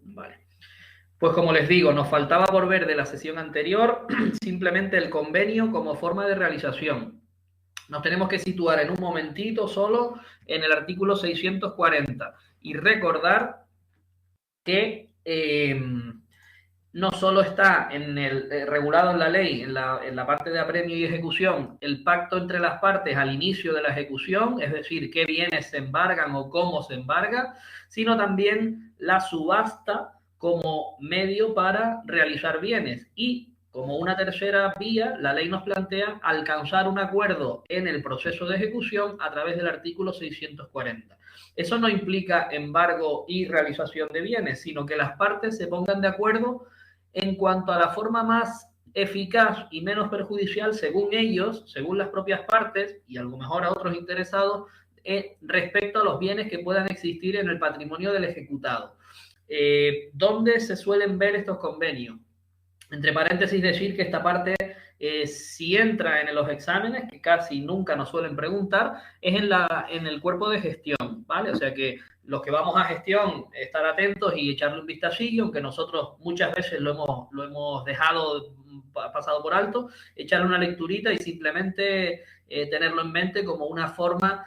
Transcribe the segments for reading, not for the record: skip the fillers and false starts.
Vale. Pues como les digo, nos faltaba por ver de la sesión anterior simplemente el convenio como forma de realización. Nos tenemos que situar en un momentito solo en el artículo 640 y recordar que no solo está en el regulado en la ley, en la parte de apremio y ejecución, el pacto entre las partes al inicio de la ejecución, es decir, qué bienes se embargan o cómo se embarga, sino también la subasta como medio para realizar bienes. Y como una tercera vía, la ley nos plantea alcanzar un acuerdo en el proceso de ejecución a través del artículo 640. Eso no implica embargo y realización de bienes, sino que las partes se pongan de acuerdo en cuanto a la forma más eficaz y menos perjudicial, según ellos, según las propias partes y a lo mejor a otros interesados, respecto a los bienes que puedan existir en el patrimonio del ejecutado. ¿Dónde se suelen ver estos convenios? Entre paréntesis decir que esta parte, si entra en los exámenes, que casi nunca nos suelen preguntar, es en el cuerpo de gestión, ¿vale? O sea que los que vamos a gestión, estar atentos y echarle un vistacillo, aunque nosotros muchas veces lo hemos dejado pasado por alto, echarle una lecturita y simplemente tenerlo en mente como una forma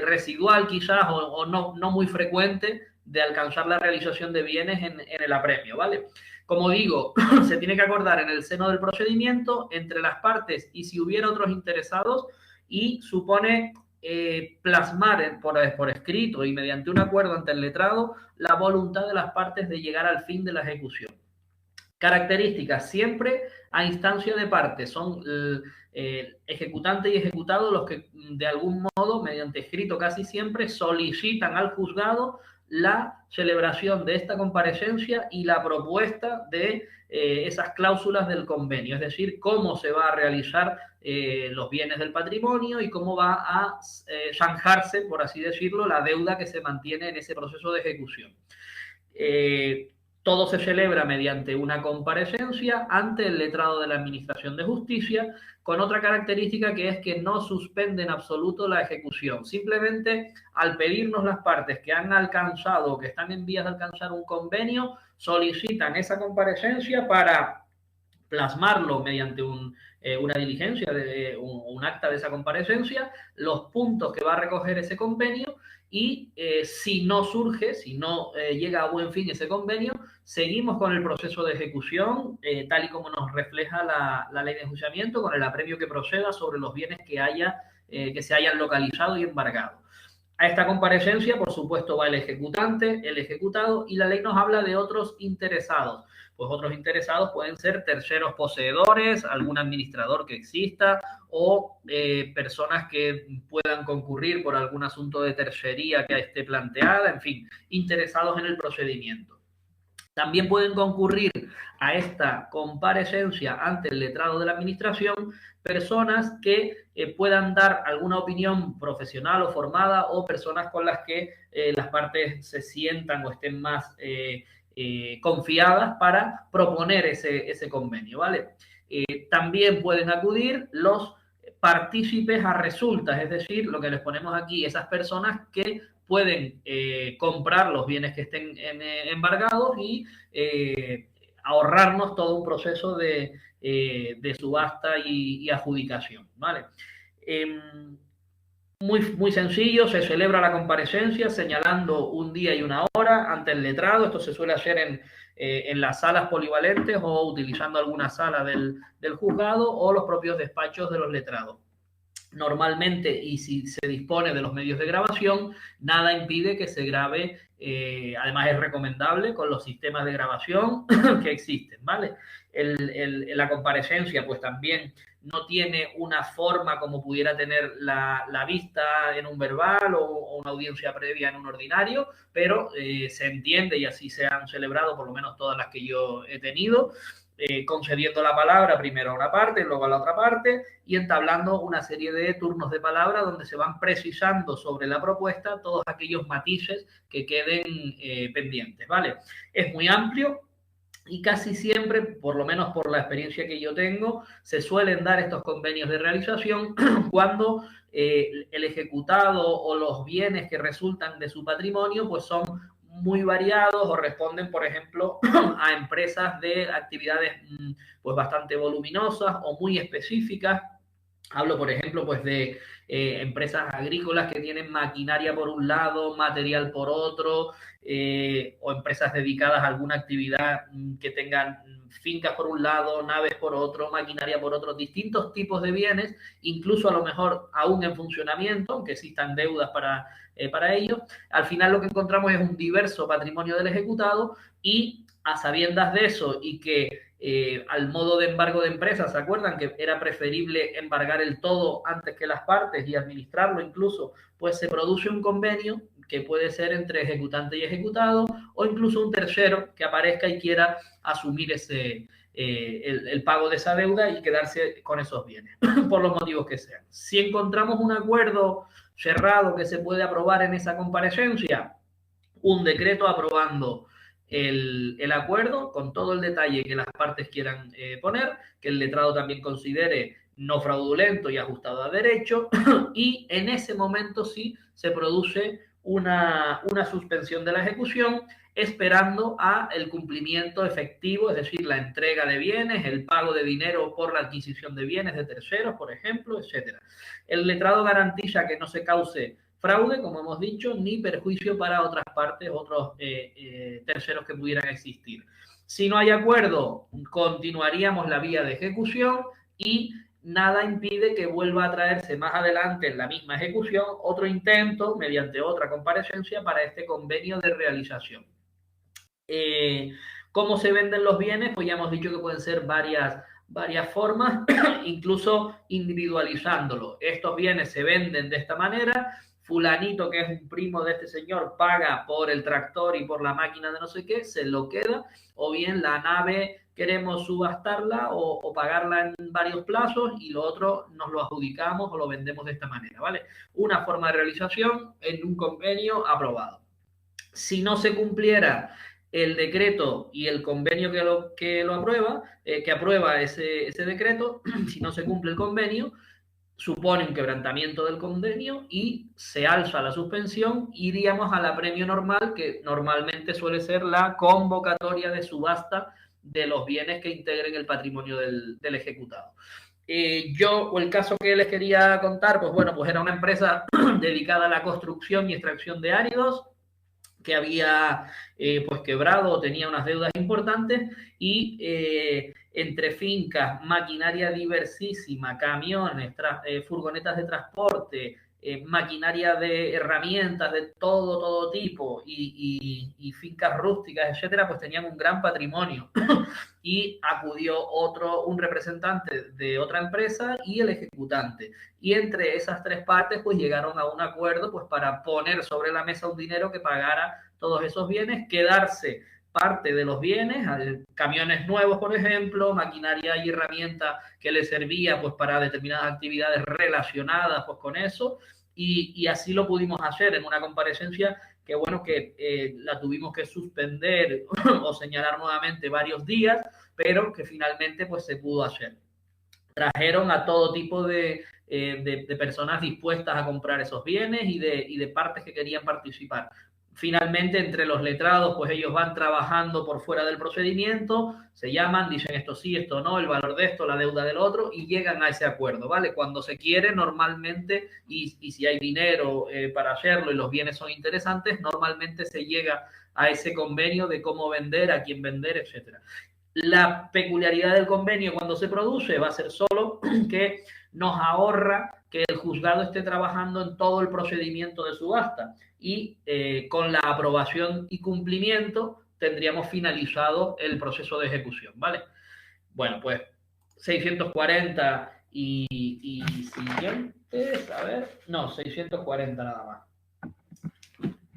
residual quizás o no muy frecuente de alcanzar la realización de bienes en el apremio, ¿vale? Como digo, se tiene que acordar en el seno del procedimiento entre las partes y si hubiera otros interesados y supone plasmar por escrito y mediante un acuerdo ante el letrado la voluntad de las partes de llegar al fin de la ejecución. Características, siempre a instancia de parte, son ejecutante y ejecutado los que de algún modo, mediante escrito casi siempre, solicitan al juzgado la celebración de esta comparecencia y la propuesta de esas cláusulas del convenio, es decir, cómo se va a realizar los bienes del patrimonio y cómo va a zanjarse, por así decirlo, la deuda que se mantiene en ese proceso de ejecución. Todo se celebra mediante una comparecencia ante el letrado de la Administración de Justicia, con otra característica que es que no suspende en absoluto la ejecución. Simplemente al pedirnos las partes que han alcanzado o que están en vías de alcanzar un convenio, solicitan esa comparecencia para plasmarlo mediante una diligencia, un acta de esa comparecencia, los puntos que va a recoger ese convenio y si no surge, si no llega a buen fin ese convenio, seguimos con el proceso de ejecución, tal y como nos refleja la ley de enjuiciamiento, con el apremio que proceda sobre los bienes que se hayan localizado y embargado. A esta comparecencia, por supuesto, va el ejecutante, el ejecutado, y la ley nos habla de otros interesados. Pues otros interesados pueden ser terceros poseedores, algún administrador que exista o personas que puedan concurrir por algún asunto de tercería que esté planteada, en fin, interesados en el procedimiento. También pueden concurrir a esta comparecencia ante el letrado de la administración personas que puedan dar alguna opinión profesional o formada o personas con las que las partes se sientan o estén más confiadas para proponer ese convenio, ¿vale? También pueden acudir los partícipes a resultas, es decir, lo que les ponemos aquí, esas personas que pueden comprar los bienes que estén embargados y ahorrarnos todo un proceso de subasta y adjudicación, ¿vale? Muy sencillo, se celebra la comparecencia señalando un día y una hora ante el letrado. Esto se suele hacer en las salas polivalentes o utilizando alguna sala del juzgado o los propios despachos de los letrados. Normalmente, y si se dispone de los medios de grabación, nada impide que se grabe, además es recomendable con los sistemas de grabación que existen, ¿vale? La comparecencia, pues también no tiene una forma como pudiera tener la vista en un verbal o una audiencia previa en un ordinario, pero se entiende y así se han celebrado por lo menos todas las que yo he tenido, concediendo la palabra primero a una parte, luego a la otra parte y entablando una serie de turnos de palabra donde se van precisando sobre la propuesta todos aquellos matices que queden pendientes, ¿vale? Es muy amplio y casi siempre, por lo menos por la experiencia que yo tengo, se suelen dar estos convenios de realización cuando el ejecutado o los bienes que resultan de su patrimonio pues son muy variados o responden, por ejemplo, a empresas de actividades pues bastante voluminosas o muy específicas. Hablo, por ejemplo, pues de empresas agrícolas que tienen maquinaria por un lado, material por otro, o empresas dedicadas a alguna actividad que tengan fincas por un lado, naves por otro, maquinaria por otro, distintos tipos de bienes, incluso a lo mejor aún en funcionamiento, aunque existan deudas para ello. Al final lo que encontramos es un diverso patrimonio del ejecutado y a sabiendas de eso y que al modo de embargo de empresas, ¿se acuerdan? Que era preferible embargar el todo antes que las partes y administrarlo incluso, pues se produce un convenio que puede ser entre ejecutante y ejecutado o incluso un tercero que aparezca y quiera asumir el pago de esa deuda y quedarse con esos bienes, por los motivos que sean. Si encontramos un acuerdo cerrado que se puede aprobar en esa comparecencia, un decreto aprobando el acuerdo con todo el detalle que las partes quieran poner, que el letrado también considere no fraudulento y ajustado a derecho, y en ese momento sí se produce una suspensión de la ejecución esperando a el cumplimiento efectivo, es decir, la entrega de bienes, el pago de dinero por la adquisición de bienes de terceros, por ejemplo, etcétera. El letrado garantiza que no se cause fraude, como hemos dicho, ni perjuicio para otras partes, otros terceros que pudieran existir. Si no hay acuerdo, continuaríamos la vía de ejecución y nada impide que vuelva a traerse más adelante en la misma ejecución otro intento mediante otra comparecencia para este convenio de realización. ¿Cómo se venden los bienes? Pues ya hemos dicho que pueden ser varias formas, incluso individualizándolo. Estos bienes se venden de esta manera. Fulanito, que es un primo de este señor, paga por el tractor y por la máquina de no sé qué, se lo queda, o bien la nave queremos subastarla o pagarla en varios plazos y lo otro nos lo adjudicamos o lo vendemos de esta manera, ¿vale? Una forma de realización en un convenio aprobado. Si no se cumpliera el decreto y el convenio que aprueba, que aprueba ese decreto, si no se cumple el convenio, supone un quebrantamiento del convenio y se alza la suspensión, iríamos al apremio normal, que normalmente suele ser la convocatoria de subasta de los bienes que integren el patrimonio del ejecutado. O el caso que les quería contar, pues bueno, pues era una empresa dedicada a la construcción y extracción de áridos, que había pues quebrado o tenía unas deudas importantes y entre fincas, maquinaria diversísima, camiones, furgonetas de transporte, maquinaria de herramientas de todo tipo y fincas rústicas, etcétera, pues tenían un gran patrimonio. Y acudió un representante de otra empresa y el ejecutante. Y entre esas tres partes, pues llegaron a un acuerdo pues para poner sobre la mesa un dinero que pagara todos esos bienes, quedarse parte de los bienes, camiones nuevos, por ejemplo, maquinaria y herramienta que le servía pues para determinadas actividades relacionadas pues con eso, y así lo pudimos hacer en una comparecencia que bueno, que la tuvimos que suspender o señalar nuevamente varios días, pero que finalmente pues se pudo hacer. Trajeron a todo tipo de personas dispuestas a comprar esos bienes y de partes que querían participar. Finalmente, entre los letrados, pues ellos van trabajando por fuera del procedimiento, se llaman, dicen esto sí, esto no, el valor de esto, la deuda del otro, y llegan a ese acuerdo, ¿vale? Cuando se quiere, normalmente, y si hay dinero para hacerlo y los bienes son interesantes, normalmente se llega a ese convenio de cómo vender, a quién vender, etcétera. La peculiaridad del convenio cuando se produce va a ser solo que nos ahorra que el juzgado esté trabajando en todo el procedimiento de subasta y con la aprobación y cumplimiento tendríamos finalizado el proceso de ejecución, ¿vale? Bueno, pues 640 y siguientes, a ver, no, 640 nada más.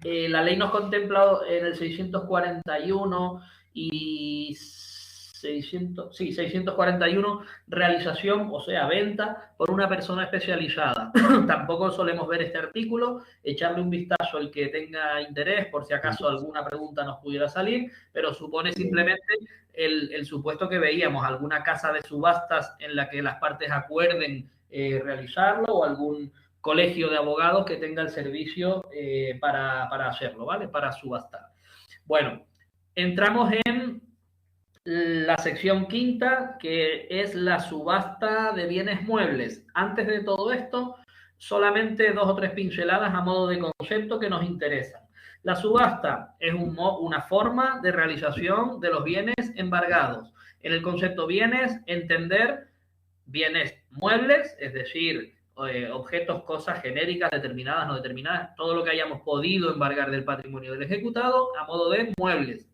La ley nos contempla en el 641 y 641 realización, o sea, venta por una persona especializada. Tampoco solemos ver este artículo, echarle un vistazo al que tenga interés, por si acaso alguna pregunta nos pudiera salir, pero supone simplemente el supuesto que veíamos, alguna casa de subastas en la que las partes acuerden realizarlo o algún colegio de abogados que tenga el servicio para hacerlo, ¿vale? Para subastar. Bueno, entramos en la sección quinta, que es la subasta de bienes muebles. Antes de todo esto, solamente 2 o 3 pinceladas a modo de concepto que nos interesan. La subasta es una forma de realización de los bienes embargados. En el concepto bienes, entender bienes muebles, es decir, objetos, cosas genéricas, determinadas, no determinadas, todo lo que hayamos podido embargar del patrimonio del ejecutado a modo de muebles.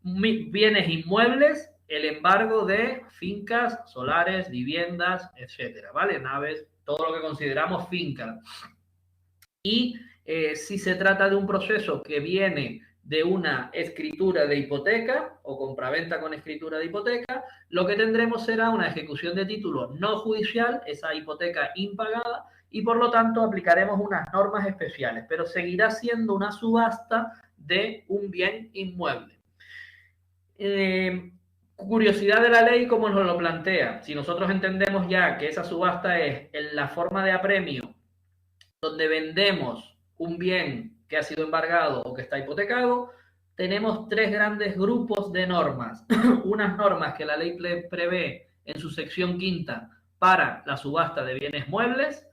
Bienes inmuebles, el embargo de fincas, solares, viviendas, etcétera, ¿vale? Naves, todo lo que consideramos finca. Y si se trata de un proceso que viene de una escritura de hipoteca o compraventa con escritura de hipoteca, lo que tendremos será una ejecución de título no judicial, esa hipoteca impagada, y por lo tanto aplicaremos unas normas especiales, pero seguirá siendo una subasta de un bien inmueble. Curiosidad de la ley, como nos lo plantea. Si nosotros entendemos ya que esa subasta es en la forma de apremio, donde vendemos un bien que ha sido embargado o que está hipotecado, tenemos 3 grandes grupos de normas. Unas normas que la ley prevé en su sección quinta para la subasta de bienes muebles,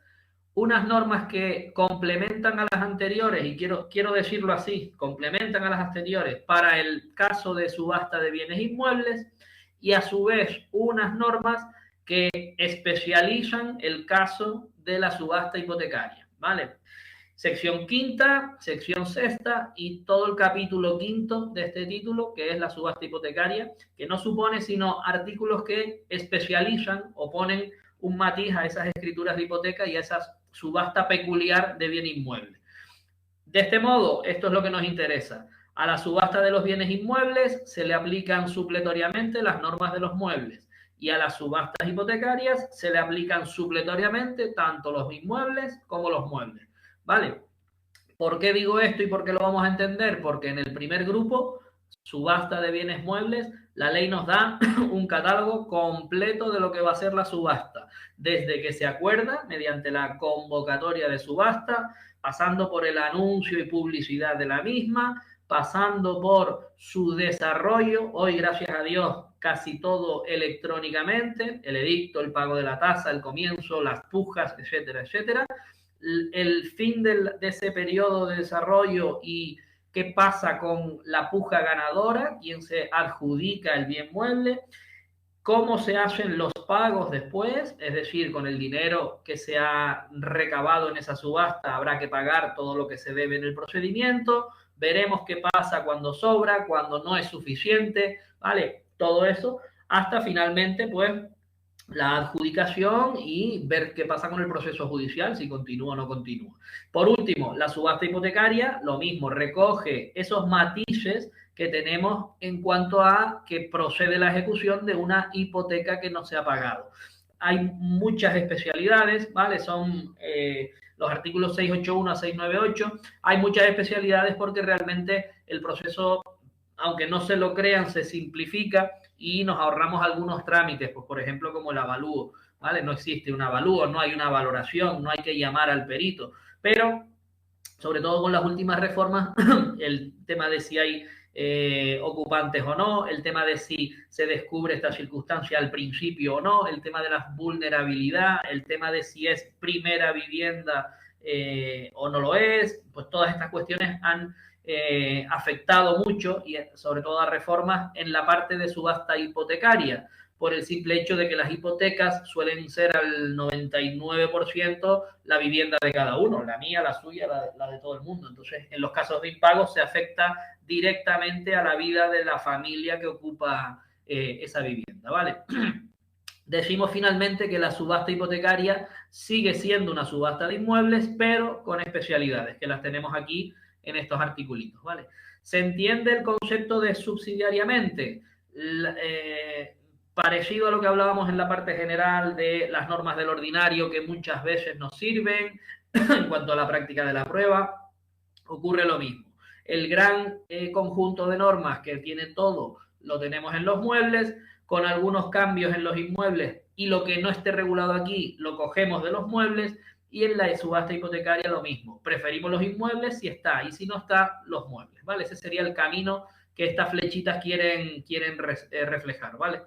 unas normas que complementan a las anteriores, y quiero decirlo así, complementan a las anteriores para el caso de subasta de bienes inmuebles, y a su vez unas normas que especializan el caso de la subasta hipotecaria, ¿vale? Sección quinta, sección sexta y todo el capítulo quinto de este título, que es la subasta hipotecaria, que no supone sino artículos que especializan o ponen un matiz a esas escrituras de hipoteca y a esa subasta peculiar de bien inmueble. De este modo, esto es lo que nos interesa. A la subasta de los bienes inmuebles se le aplican supletoriamente las normas de los muebles, y a las subastas hipotecarias se le aplican supletoriamente tanto los inmuebles como los muebles, ¿vale? ¿Por qué digo esto y por qué lo vamos a entender? Porque en el primer grupo, subasta de bienes muebles, la ley nos da un catálogo completo de lo que va a ser la subasta, desde que se acuerda mediante la convocatoria de subasta, pasando por el anuncio y publicidad de la misma, pasando por su desarrollo, hoy gracias a Dios casi todo electrónicamente, el edicto, el pago de la tasa, el comienzo, las pujas, etcétera, etcétera. El fin de ese periodo de desarrollo y qué pasa con la puja ganadora, quién se adjudica el bien mueble, cómo se hacen los pagos después, es decir, con el dinero que se ha recabado en esa subasta habrá que pagar todo lo que se debe en el procedimiento, veremos qué pasa cuando sobra, cuando no es suficiente, ¿vale? Todo eso, hasta finalmente, pues, la adjudicación y ver qué pasa con el proceso judicial, si continúa o no continúa. Por último, la subasta hipotecaria, lo mismo, recoge esos matices que tenemos en cuanto a que procede la ejecución de una hipoteca que no se ha pagado. Hay muchas especialidades, ¿vale? Son los artículos 681 a 698. Hay muchas especialidades porque realmente el proceso, aunque no se lo crean, se simplifica y nos ahorramos algunos trámites, pues por ejemplo como el avalúo, ¿vale? No existe un avalúo, no hay una valoración, no hay que llamar al perito, pero sobre todo con las últimas reformas, el tema de si hay ocupantes o no, el tema de si se descubre esta circunstancia al principio o no, el tema de la vulnerabilidad, el tema de si es primera vivienda o no lo es, pues todas estas cuestiones han afectado mucho y sobre todo a reformas en la parte de subasta hipotecaria, por el simple hecho de que las hipotecas suelen ser al 99% la vivienda de cada uno, la mía, la suya, la de todo el mundo. Entonces, en los casos de impago se afecta directamente a la vida de la familia que ocupa esa vivienda, ¿vale? Decimos finalmente que la subasta hipotecaria sigue siendo una subasta de inmuebles, pero con especialidades, que las tenemos aquí en estos articulitos, ¿vale? ¿Se entiende el concepto de subsidiariamente? Parecido a lo que hablábamos en la parte general de las normas del ordinario que muchas veces nos sirven en cuanto a la práctica de la prueba, ocurre lo mismo. El gran conjunto de normas que tiene todo lo tenemos en los muebles, con algunos cambios en los inmuebles, y lo que no esté regulado aquí lo cogemos de los muebles, y en la subasta hipotecaria lo mismo. Preferimos los inmuebles si está, y si no está, los muebles, ¿vale? Ese sería el camino que estas flechitas quieren reflejar, ¿vale?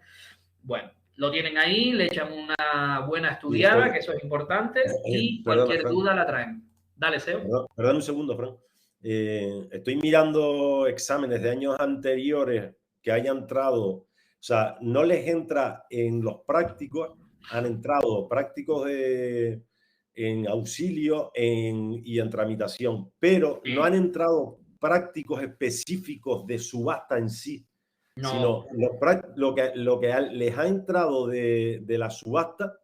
Bueno, lo tienen ahí, le echan una buena estudiada, que eso es importante, y Perdona, cualquier Fran. duda la traen. Dale, Seo. Perdón un segundo, Fran. Estoy mirando exámenes de años anteriores que hayan entrado, o sea, no les entra en los prácticos, han entrado prácticos en auxilio y en tramitación, pero no han entrado prácticos específicos de subasta en sí, No. sino lo que les ha entrado de la subasta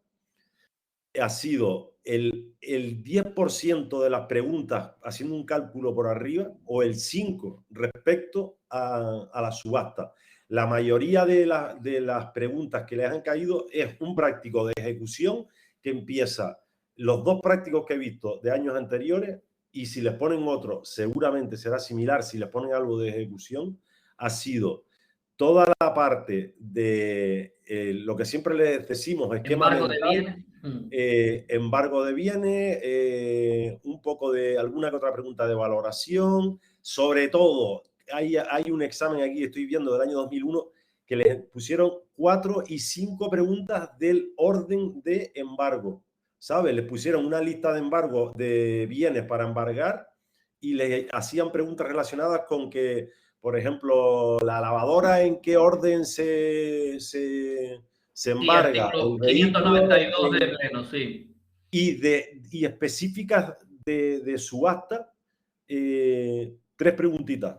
ha sido el 10% de las preguntas, haciendo un cálculo por arriba, o el 5% respecto a la subasta. La mayoría de las preguntas que les han caído es un práctico de ejecución que empieza los dos prácticos que he visto de años anteriores, y si les ponen otro, seguramente será similar. Si les ponen algo de ejecución, ha sido toda la parte de lo que siempre les decimos, esquema Embargo de mental, bienes. embargo de bienes, un poco de alguna que otra pregunta de valoración. Sobre todo, hay un examen aquí, estoy viendo, del año 2001, que les pusieron 4 y 5 preguntas del orden de embargo, ¿sabes? Les pusieron una lista de embargo de bienes para embargar y les hacían preguntas relacionadas con que, por ejemplo, la lavadora, en qué orden se embarga, Sí, el artículo vehículo 592 de pleno, sí. y específicas de subasta, 3 preguntitas.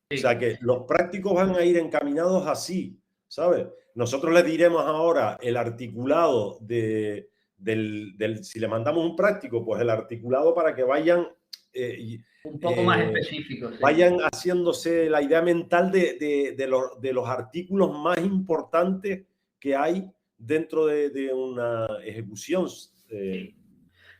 Sí. O sea que los prácticos van a ir encaminados así, ¿sabes? Nosotros les diremos ahora el articulado si le mandamos un práctico, pues el articulado para que vayan un poco más específicos. Sí. Vayan haciéndose la idea mental de los artículos más importantes que hay dentro de una ejecución. Sí.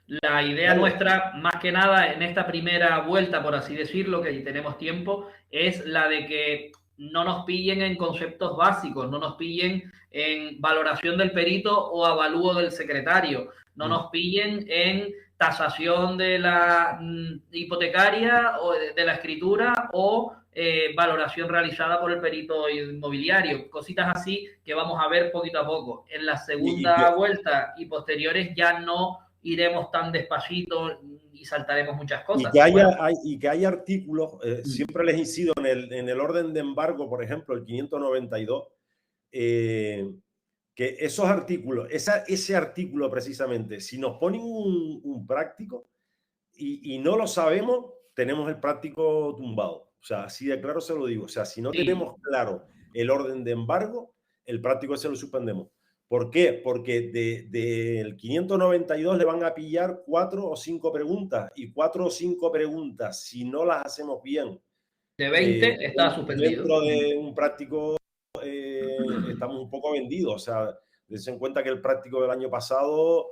La idea nuestra, más que nada, en esta primera vuelta, por así decirlo, que tenemos tiempo, es la de que no nos pillen en conceptos básicos, no nos pillen en valoración del perito o avalúo del secretario, no nos pillen en tasación de la hipotecaria o de la escritura o valoración realizada por el perito inmobiliario, cositas así que vamos a ver poquito a poco. En la segunda vuelta y posteriores ya no iremos tan despacito y saltaremos muchas cosas. Y que haya artículos, siempre les incido en el orden de embargo, por ejemplo, el 592, que esos artículos, ese artículo precisamente, si nos ponen un práctico y no lo sabemos, tenemos el práctico tumbado. O sea, así de claro se lo digo. O sea, si no tenemos claro el orden de embargo, el práctico se lo suspendemos. ¿Por qué? Porque del 592 le van a pillar 4 o 5 preguntas, y 4 o 5 preguntas, si no las hacemos bien, de 20 está suspendido. Dentro de un práctico estamos un poco vendidos. O sea, dense en cuenta que el práctico del año pasado,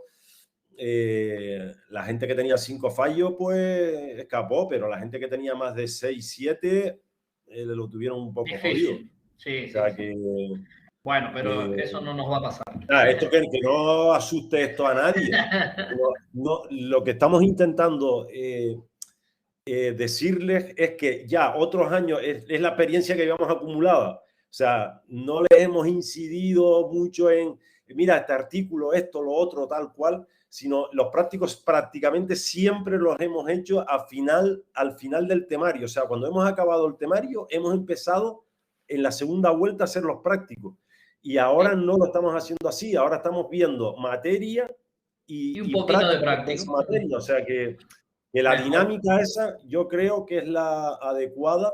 la gente que tenía 5 fallos, pues escapó, pero la gente que tenía más de 6, 7, lo tuvieron un poco jodido. Sí, o sea sí. que... Bueno, pero eso no nos va a pasar. Esto que no asuste esto a nadie. Lo que estamos intentando decirles es que ya otros años es la experiencia que llevamos acumulada. O sea, no les hemos incidido mucho en, mira, este artículo, esto, lo otro, tal cual, sino los prácticos prácticamente siempre los hemos hecho al final del temario. O sea, cuando hemos acabado el temario, hemos empezado en la segunda vuelta a hacer los prácticos. Y ahora no lo estamos haciendo así. Ahora estamos viendo materia y un poquito de práctico. Materia. O sea que la dinámica esa yo creo que es la adecuada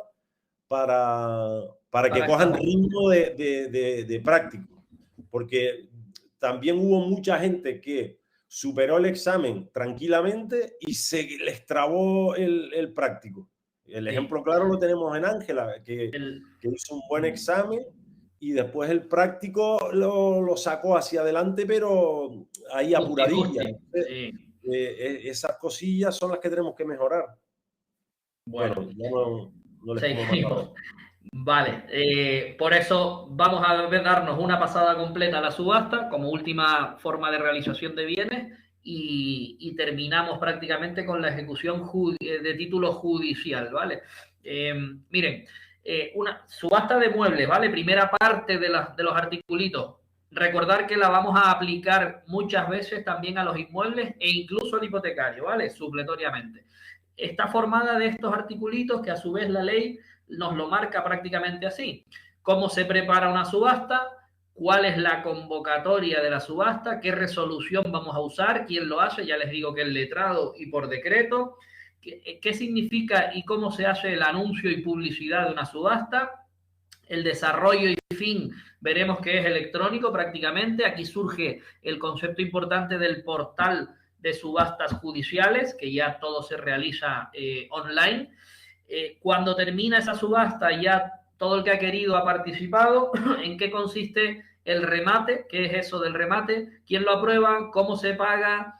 para que cojan ritmo de práctico. Porque también hubo mucha gente que superó el examen tranquilamente y se les trabó el práctico. El ejemplo claro lo tenemos en Ángela, que hizo un buen examen y después el práctico lo sacó hacia adelante, pero ahí apuradilla. Esas cosillas son las que tenemos que mejorar. Bueno, ya no les seguimos. Vale, por eso vamos a darnos una pasada completa a la subasta como última forma de realización de bienes y terminamos prácticamente con la ejecución de título judicial, ¿vale? Miren, una subasta de muebles, ¿vale? Primera parte de los articulitos. Recordar que la vamos a aplicar muchas veces también a los inmuebles e incluso al hipotecario, ¿vale? Supletoriamente. Está formada de estos articulitos que a su vez la ley nos lo marca prácticamente así. ¿Cómo se prepara una subasta? ¿Cuál es la convocatoria de la subasta? ¿Qué resolución vamos a usar? ¿Quién lo hace? Ya les digo que el letrado y por decreto. ¿Qué significa y cómo se hace el anuncio y publicidad de una subasta? El desarrollo y fin veremos que es electrónico prácticamente. Aquí surge el concepto importante del portal de subastas judiciales, que ya todo se realiza online. Cuando termina esa subasta, ya todo el que ha querido ha participado. ¿En qué consiste el remate? ¿Qué es eso del remate? ¿Quién lo aprueba? ¿Cómo se paga?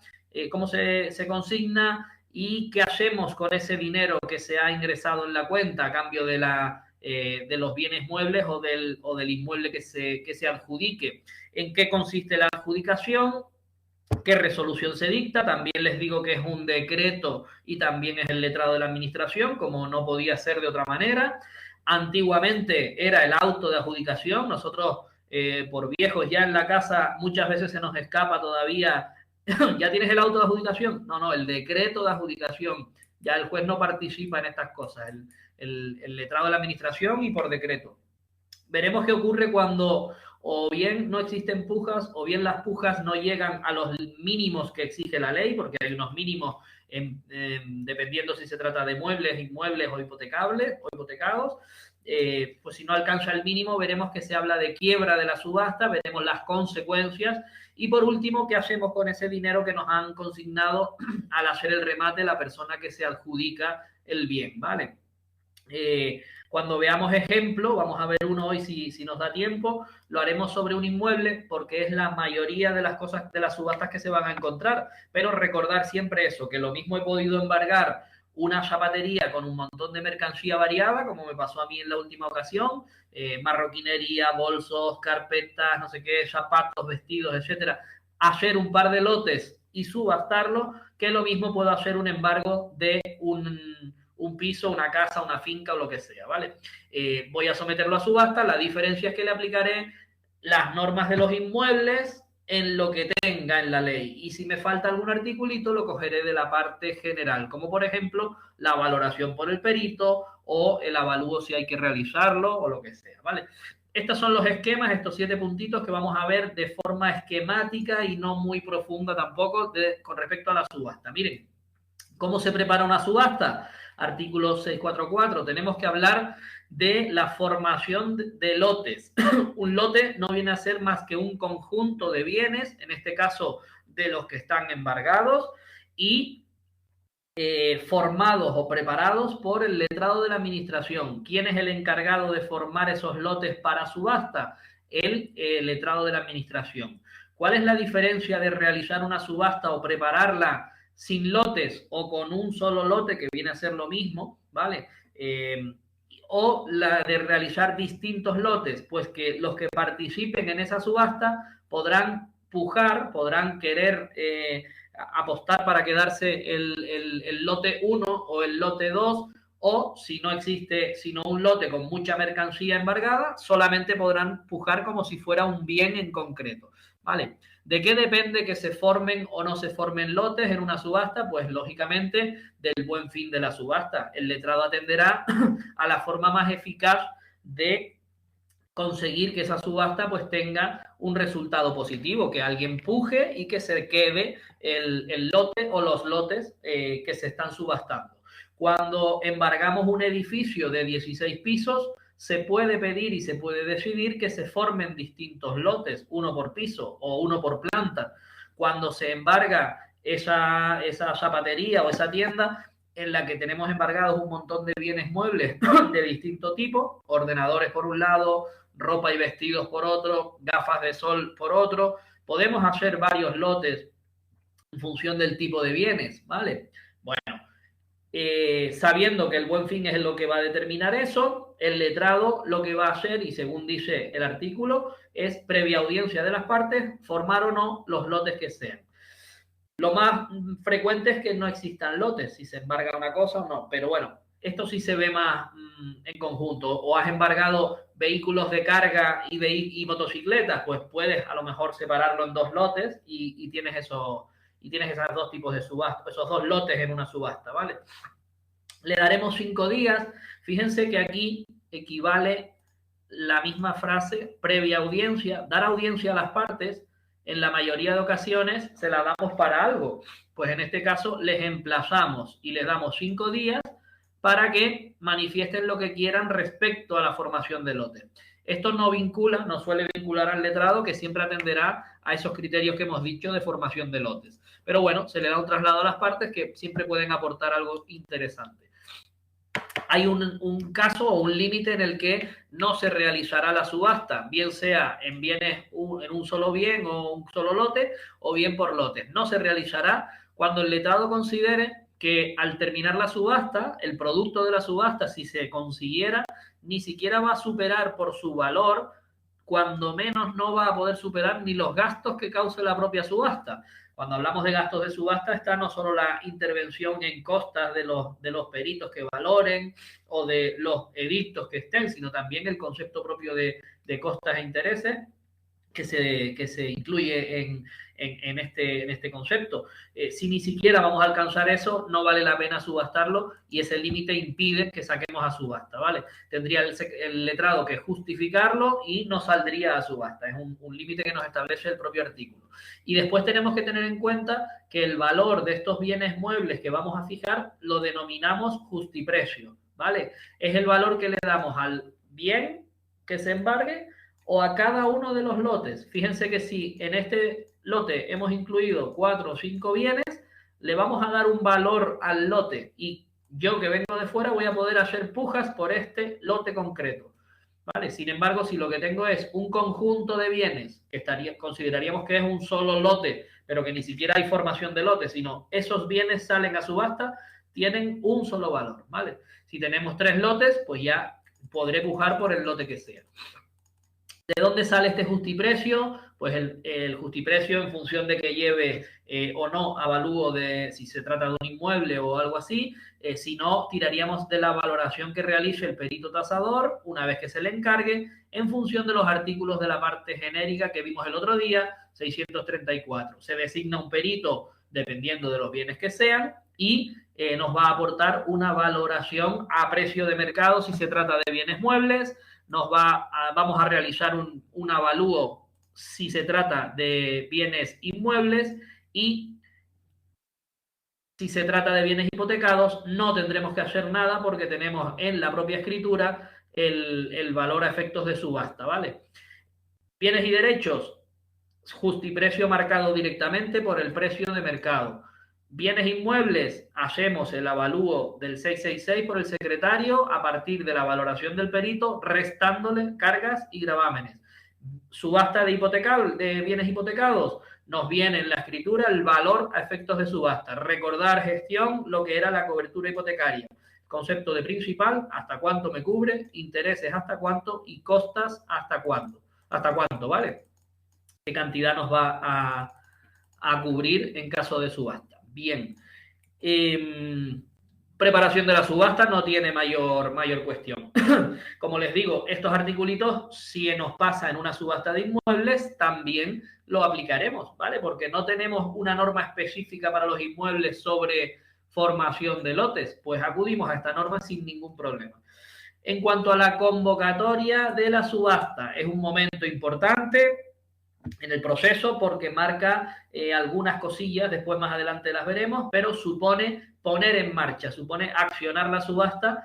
¿Cómo se consigna? ¿Y qué hacemos con ese dinero que se ha ingresado en la cuenta a cambio de los bienes muebles o del inmueble que se adjudique? ¿En qué consiste la adjudicación? ¿Qué resolución se dicta? También les digo que es un decreto y también es el letrado de la administración, como no podía ser de otra manera. Antiguamente era el auto de adjudicación. Nosotros, por viejos ya en la casa, muchas veces se nos escapa todavía. ¿Ya tienes el auto de adjudicación? No, el decreto de adjudicación. Ya el juez no participa en estas cosas. El letrado de la administración y por decreto. Veremos qué ocurre cuando o bien no existen pujas o bien las pujas no llegan a los mínimos que exige la ley, porque hay unos mínimos dependiendo si se trata de muebles, inmuebles o hipotecados. Pues si no alcanza el mínimo, veremos que se habla de quiebra de la subasta, veremos las consecuencias y por último, qué hacemos con ese dinero que nos han consignado al hacer el remate la persona que se adjudica el bien, ¿vale? Cuando veamos ejemplo, vamos a ver uno hoy si nos da tiempo, lo haremos sobre un inmueble porque es la mayoría de las cosas, de las subastas que se van a encontrar, pero recordar siempre eso, que lo mismo he podido embargar una zapatería con un montón de mercancía variada, como me pasó a mí en la última ocasión, marroquinería, bolsos, carpetas, no sé qué, zapatos, vestidos, etcétera, hacer un par de lotes y subastarlo, que lo mismo puedo hacer un embargo de un piso, una casa, una finca o lo que sea, ¿vale? Voy a someterlo a subasta, la diferencia es que le aplicaré las normas de los inmuebles en lo que tenga en la ley y si me falta algún articulito lo cogeré de la parte general, como por ejemplo la valoración por el perito o el avalúo si hay que realizarlo o lo que sea, ¿vale? Estos son los esquemas, estos 7 puntitos que vamos a ver de forma esquemática y no muy profunda tampoco con respecto a la subasta. Miren, ¿cómo se prepara una subasta? Artículo 644, tenemos que hablar de la formación de lotes. Un lote no viene a ser más que un conjunto de bienes, en este caso de los que están embargados, y formados o preparados por el letrado de la administración. ¿Quién es el encargado de formar esos lotes para subasta? El letrado de la administración. ¿Cuál es la diferencia de realizar una subasta o prepararla sin lotes o con un solo lote, que viene a ser lo mismo, ¿vale? O la de realizar distintos lotes, pues que los que participen en esa subasta podrán pujar, podrán querer apostar para quedarse el lote 1 o el lote 2, o si no existe sino un lote con mucha mercancía embargada, solamente podrán pujar como si fuera un bien en concreto, ¿vale? ¿De qué depende que se formen o no se formen lotes en una subasta? Pues lógicamente del buen fin de la subasta. El letrado atenderá a la forma más eficaz de conseguir que esa subasta pues tenga un resultado positivo, que alguien puje y que se quede el lote o los lotes que se están subastando. Cuando embargamos un edificio de 16 pisos, se puede pedir y se puede decidir que se formen distintos lotes, uno por piso o uno por planta. Cuando se embarga esa zapatería o esa tienda en la que tenemos embargados un montón de bienes muebles de distinto tipo, ordenadores por un lado, ropa y vestidos por otro, gafas de sol por otro, podemos hacer varios lotes en función del tipo de bienes, ¿vale? Bueno, sabiendo que el buen fin es lo que va a determinar eso, el letrado lo que va a hacer, y según dice el artículo, es previa audiencia de las partes, formar o no los lotes que sean. Lo más frecuente es que no existan lotes, si se embarga una cosa o no, pero bueno, esto sí se ve más en conjunto. O has embargado vehículos de carga y motocicletas, pues puedes a lo mejor separarlo en dos lotes y tienes esos dos tipos de subasta, esos dos lotes en una subasta, ¿vale? Le daremos 5 días. Fíjense que aquí equivale la misma frase previa audiencia, dar audiencia a las partes. En la mayoría de ocasiones se la damos para algo. Pues en este caso les emplazamos y les damos 5 días para que manifiesten lo que quieran respecto a la formación de lote. Esto no vincula, no suele vincular al letrado, que siempre atenderá a esos criterios que hemos dicho de formación de lotes. Pero bueno, se le da un traslado a las partes que siempre pueden aportar algo interesante. Hay un caso o un límite en el que no se realizará la subasta, bien sea en bienes en un solo bien o un solo lote, o bien por lotes. No se realizará cuando el letrado considere que al terminar la subasta, el producto de la subasta, si se consiguiera, ni siquiera va a superar por su valor, cuando menos no va a poder superar ni los gastos que cause la propia subasta. Cuando hablamos de gastos de subasta está no solo la intervención en costas de los peritos que valoren o de los edictos que estén, sino también el concepto propio de costas e intereses que se incluye en este concepto. Si ni siquiera vamos a alcanzar eso, no vale la pena subastarlo y ese límite impide que saquemos a subasta, ¿vale? Tendría el letrado que justificarlo y no saldría a subasta. Es un límite que nos establece el propio artículo. Y después tenemos que tener en cuenta que el valor de estos bienes muebles que vamos a fijar lo denominamos justiprecio, ¿vale? Es el valor que le damos al bien que se embargue o a cada uno de los lotes. Fíjense que si en este lote hemos incluido 4 o 5 bienes, le vamos a dar un valor al lote y yo que vengo de fuera voy a poder hacer pujas por este lote concreto, ¿vale? Sin embargo, si lo que tengo es un conjunto de bienes, que consideraríamos que es un solo lote, pero que ni siquiera hay formación de lote, sino esos bienes salen a subasta, tienen un solo valor, ¿vale? Si tenemos 3 lotes, pues ya podré pujar por el lote que sea. ¿De dónde sale este justiprecio? Pues el justiprecio en función de que lleve o no avalúo de si se trata de un inmueble o algo así. Si no, tiraríamos de la valoración que realice el perito tasador una vez que se le encargue en función de los artículos de la parte genérica que vimos el otro día, 634. Se designa un perito dependiendo de los bienes que sean y nos va a aportar una valoración a precio de mercado si se trata de bienes muebles. Vamos a realizar un avalúo si se trata de bienes inmuebles y si se trata de bienes hipotecados no tendremos que hacer nada porque tenemos en la propia escritura el valor a efectos de subasta, ¿vale? Bienes y derechos, justiprecio marcado directamente por el precio de mercado. Bienes inmuebles, hacemos el avalúo del 666 por el secretario a partir de la valoración del perito, restándole cargas y gravámenes. Subasta de bienes hipotecados, nos viene en la escritura el valor a efectos de subasta. Recordar gestión, lo que era la cobertura hipotecaria. Concepto de principal, hasta cuánto me cubre, intereses hasta cuánto y costas hasta cuánto. ¿Hasta cuánto, vale? ¿Qué cantidad nos va a cubrir en caso de subasta? Bien. Preparación de la subasta no tiene mayor cuestión. Como les digo, estos articulitos, si nos pasa en una subasta de inmuebles, también lo aplicaremos, ¿vale? Porque no tenemos una norma específica para los inmuebles sobre formación de lotes, pues acudimos a esta norma sin ningún problema. En cuanto a la convocatoria de la subasta, es un momento importante en el proceso porque marca algunas cosillas, después más adelante las veremos, pero supone poner en marcha, supone accionar la subasta,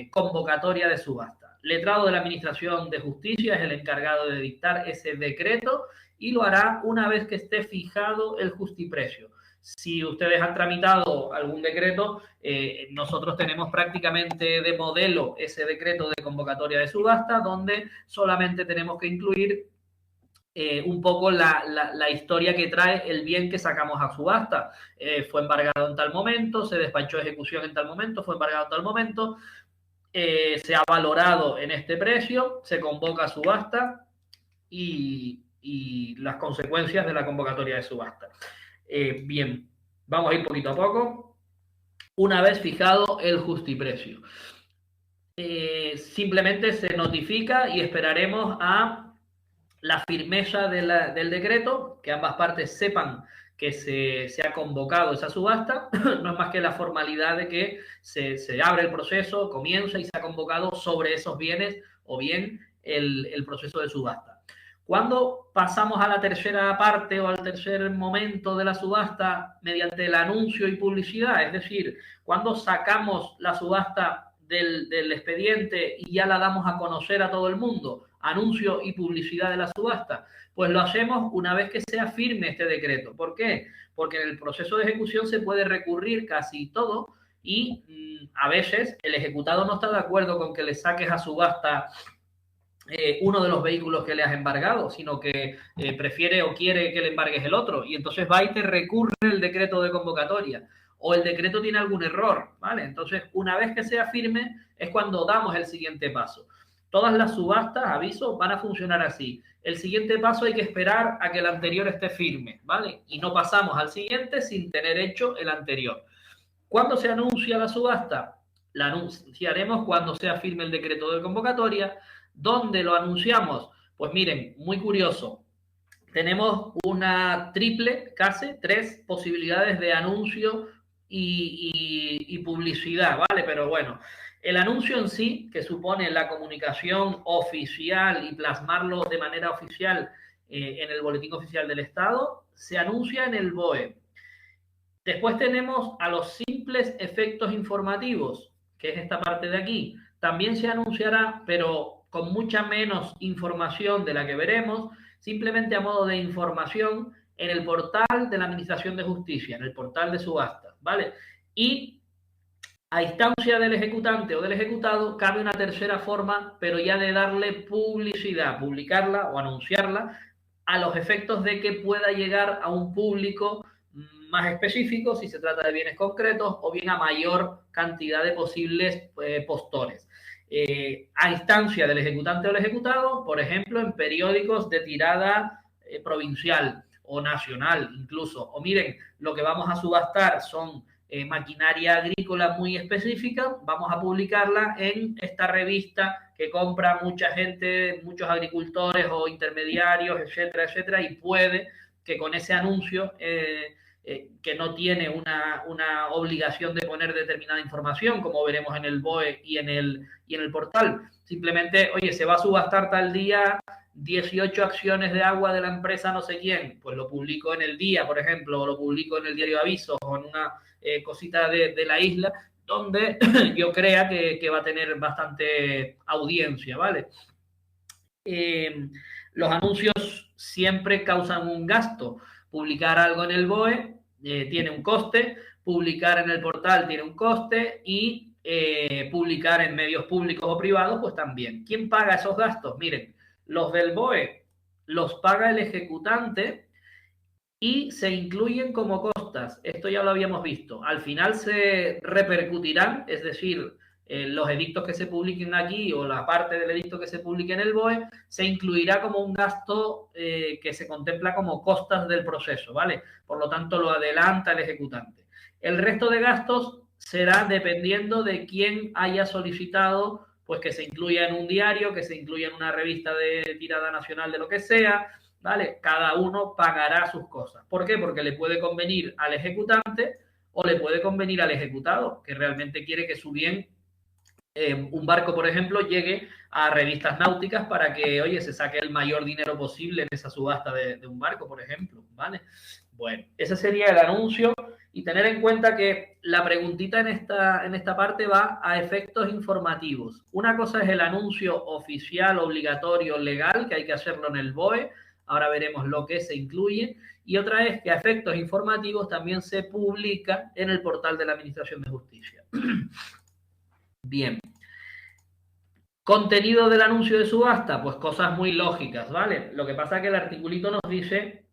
convocatoria de subasta. Letrado de la Administración de Justicia es el encargado de dictar ese decreto y lo hará una vez que esté fijado el justiprecio. Si ustedes han tramitado algún decreto, nosotros tenemos prácticamente de modelo ese decreto de convocatoria de subasta, donde solamente tenemos que incluir un poco la historia que trae el bien que sacamos a subasta. Fue embargado en tal momento, se despachó ejecución en tal momento, fue embargado en tal momento, se ha valorado en este precio, se convoca a subasta y las consecuencias de la convocatoria de subasta. Bien, vamos a ir poquito a poco. Una vez fijado el justiprecio, simplemente se notifica y esperaremos a la firmeza del decreto, que ambas partes sepan que se ha convocado esa subasta. No es más que la formalidad de que se abre el proceso, comienza y se ha convocado sobre esos bienes o bien el proceso de subasta. Cuando pasamos a la tercera parte o al tercer momento de la subasta mediante el anuncio y publicidad, es decir, cuando sacamos la subasta del expediente y ya la damos a conocer a todo el mundo, anuncio y publicidad de la subasta, pues lo hacemos una vez que sea firme este decreto. ¿Por qué? Porque en el proceso de ejecución se puede recurrir casi todo y a veces el ejecutado no está de acuerdo con que le saques a subasta uno de los vehículos que le has embargado, sino que prefiere o quiere que le embargues el otro, y entonces va y te recurre el decreto de convocatoria, o el decreto tiene algún error, ¿vale? Entonces, una vez que sea firme, es cuando damos el siguiente paso. Todas las subastas, aviso, van a funcionar así. El siguiente paso hay que esperar a que el anterior esté firme, ¿vale? Y no pasamos al siguiente sin tener hecho el anterior. ¿Cuándo se anuncia la subasta? La anunciaremos cuando sea firme el decreto de convocatoria. ¿Dónde lo anunciamos? Pues miren, muy curioso. Tenemos una triple, casi, 3 posibilidades de anuncio y publicidad, ¿vale? Pero bueno, el anuncio en sí, que supone la comunicación oficial y plasmarlo de manera oficial en el Boletín Oficial del Estado, se anuncia en el BOE. Después tenemos a los simples efectos informativos, que es esta parte de aquí. También se anunciará, pero con mucha menos información de la que veremos, simplemente a modo de información en el portal de la Administración de Justicia, en el portal de subastas, ¿vale? Y a instancia del ejecutante o del ejecutado, cabe una tercera forma, pero ya de darle publicidad, publicarla o anunciarla a los efectos de que pueda llegar a un público más específico, si se trata de bienes concretos, o bien a mayor cantidad de posibles postores. A instancia del ejecutante o el ejecutado, por ejemplo, en periódicos de tirada provincial o nacional incluso. O miren, lo que vamos a subastar son maquinaria agrícola muy específica, vamos a publicarla en esta revista que compra mucha gente, muchos agricultores o intermediarios, etcétera, etcétera, y puede que con ese anuncio que no tiene una obligación de poner determinada información, como veremos en el BOE y en el portal. Simplemente, oye, se va a subastar tal día 18 acciones de agua de la empresa no sé quién, pues lo publico en el día, por ejemplo, o lo publico en el diario Avisos o en una cosita de la isla, donde yo crea que va a tener bastante audiencia, ¿vale? Los anuncios siempre causan un gasto. Publicar algo en el BOE tiene un coste, publicar en el portal tiene un coste y publicar en medios públicos o privados, pues también. ¿Quién paga esos gastos? Miren, los del BOE los paga el ejecutante y se incluyen como costas. Esto ya lo habíamos visto. Al final se repercutirán, es decir, los edictos que se publiquen aquí o la parte del edicto que se publique en el BOE se incluirá como un gasto que se contempla como costas del proceso, ¿vale? Por lo tanto, lo adelanta el ejecutante. El resto de gastos será dependiendo de quién haya solicitado, pues que se incluya en un diario, que se incluya en una revista de tirada nacional de lo que sea, ¿vale? Cada uno pagará sus cosas. ¿Por qué? Porque le puede convenir al ejecutante o le puede convenir al ejecutado, que realmente quiere que su bien, un barco, por ejemplo, llegue a revistas náuticas para que, oye, se saque el mayor dinero posible en esa subasta de un barco, por ejemplo, ¿vale? Bueno, ese sería el anuncio y tener en cuenta que la preguntita en esta parte va a efectos informativos. Una cosa es el anuncio oficial, obligatorio, legal, que hay que hacerlo en el BOE. Ahora veremos lo que se incluye. Y otra es que a efectos informativos también se publica en el portal de la Administración de Justicia. Bien. Contenido del anuncio de subasta, pues cosas muy lógicas, ¿vale? Lo que pasa es que el articulito nos dice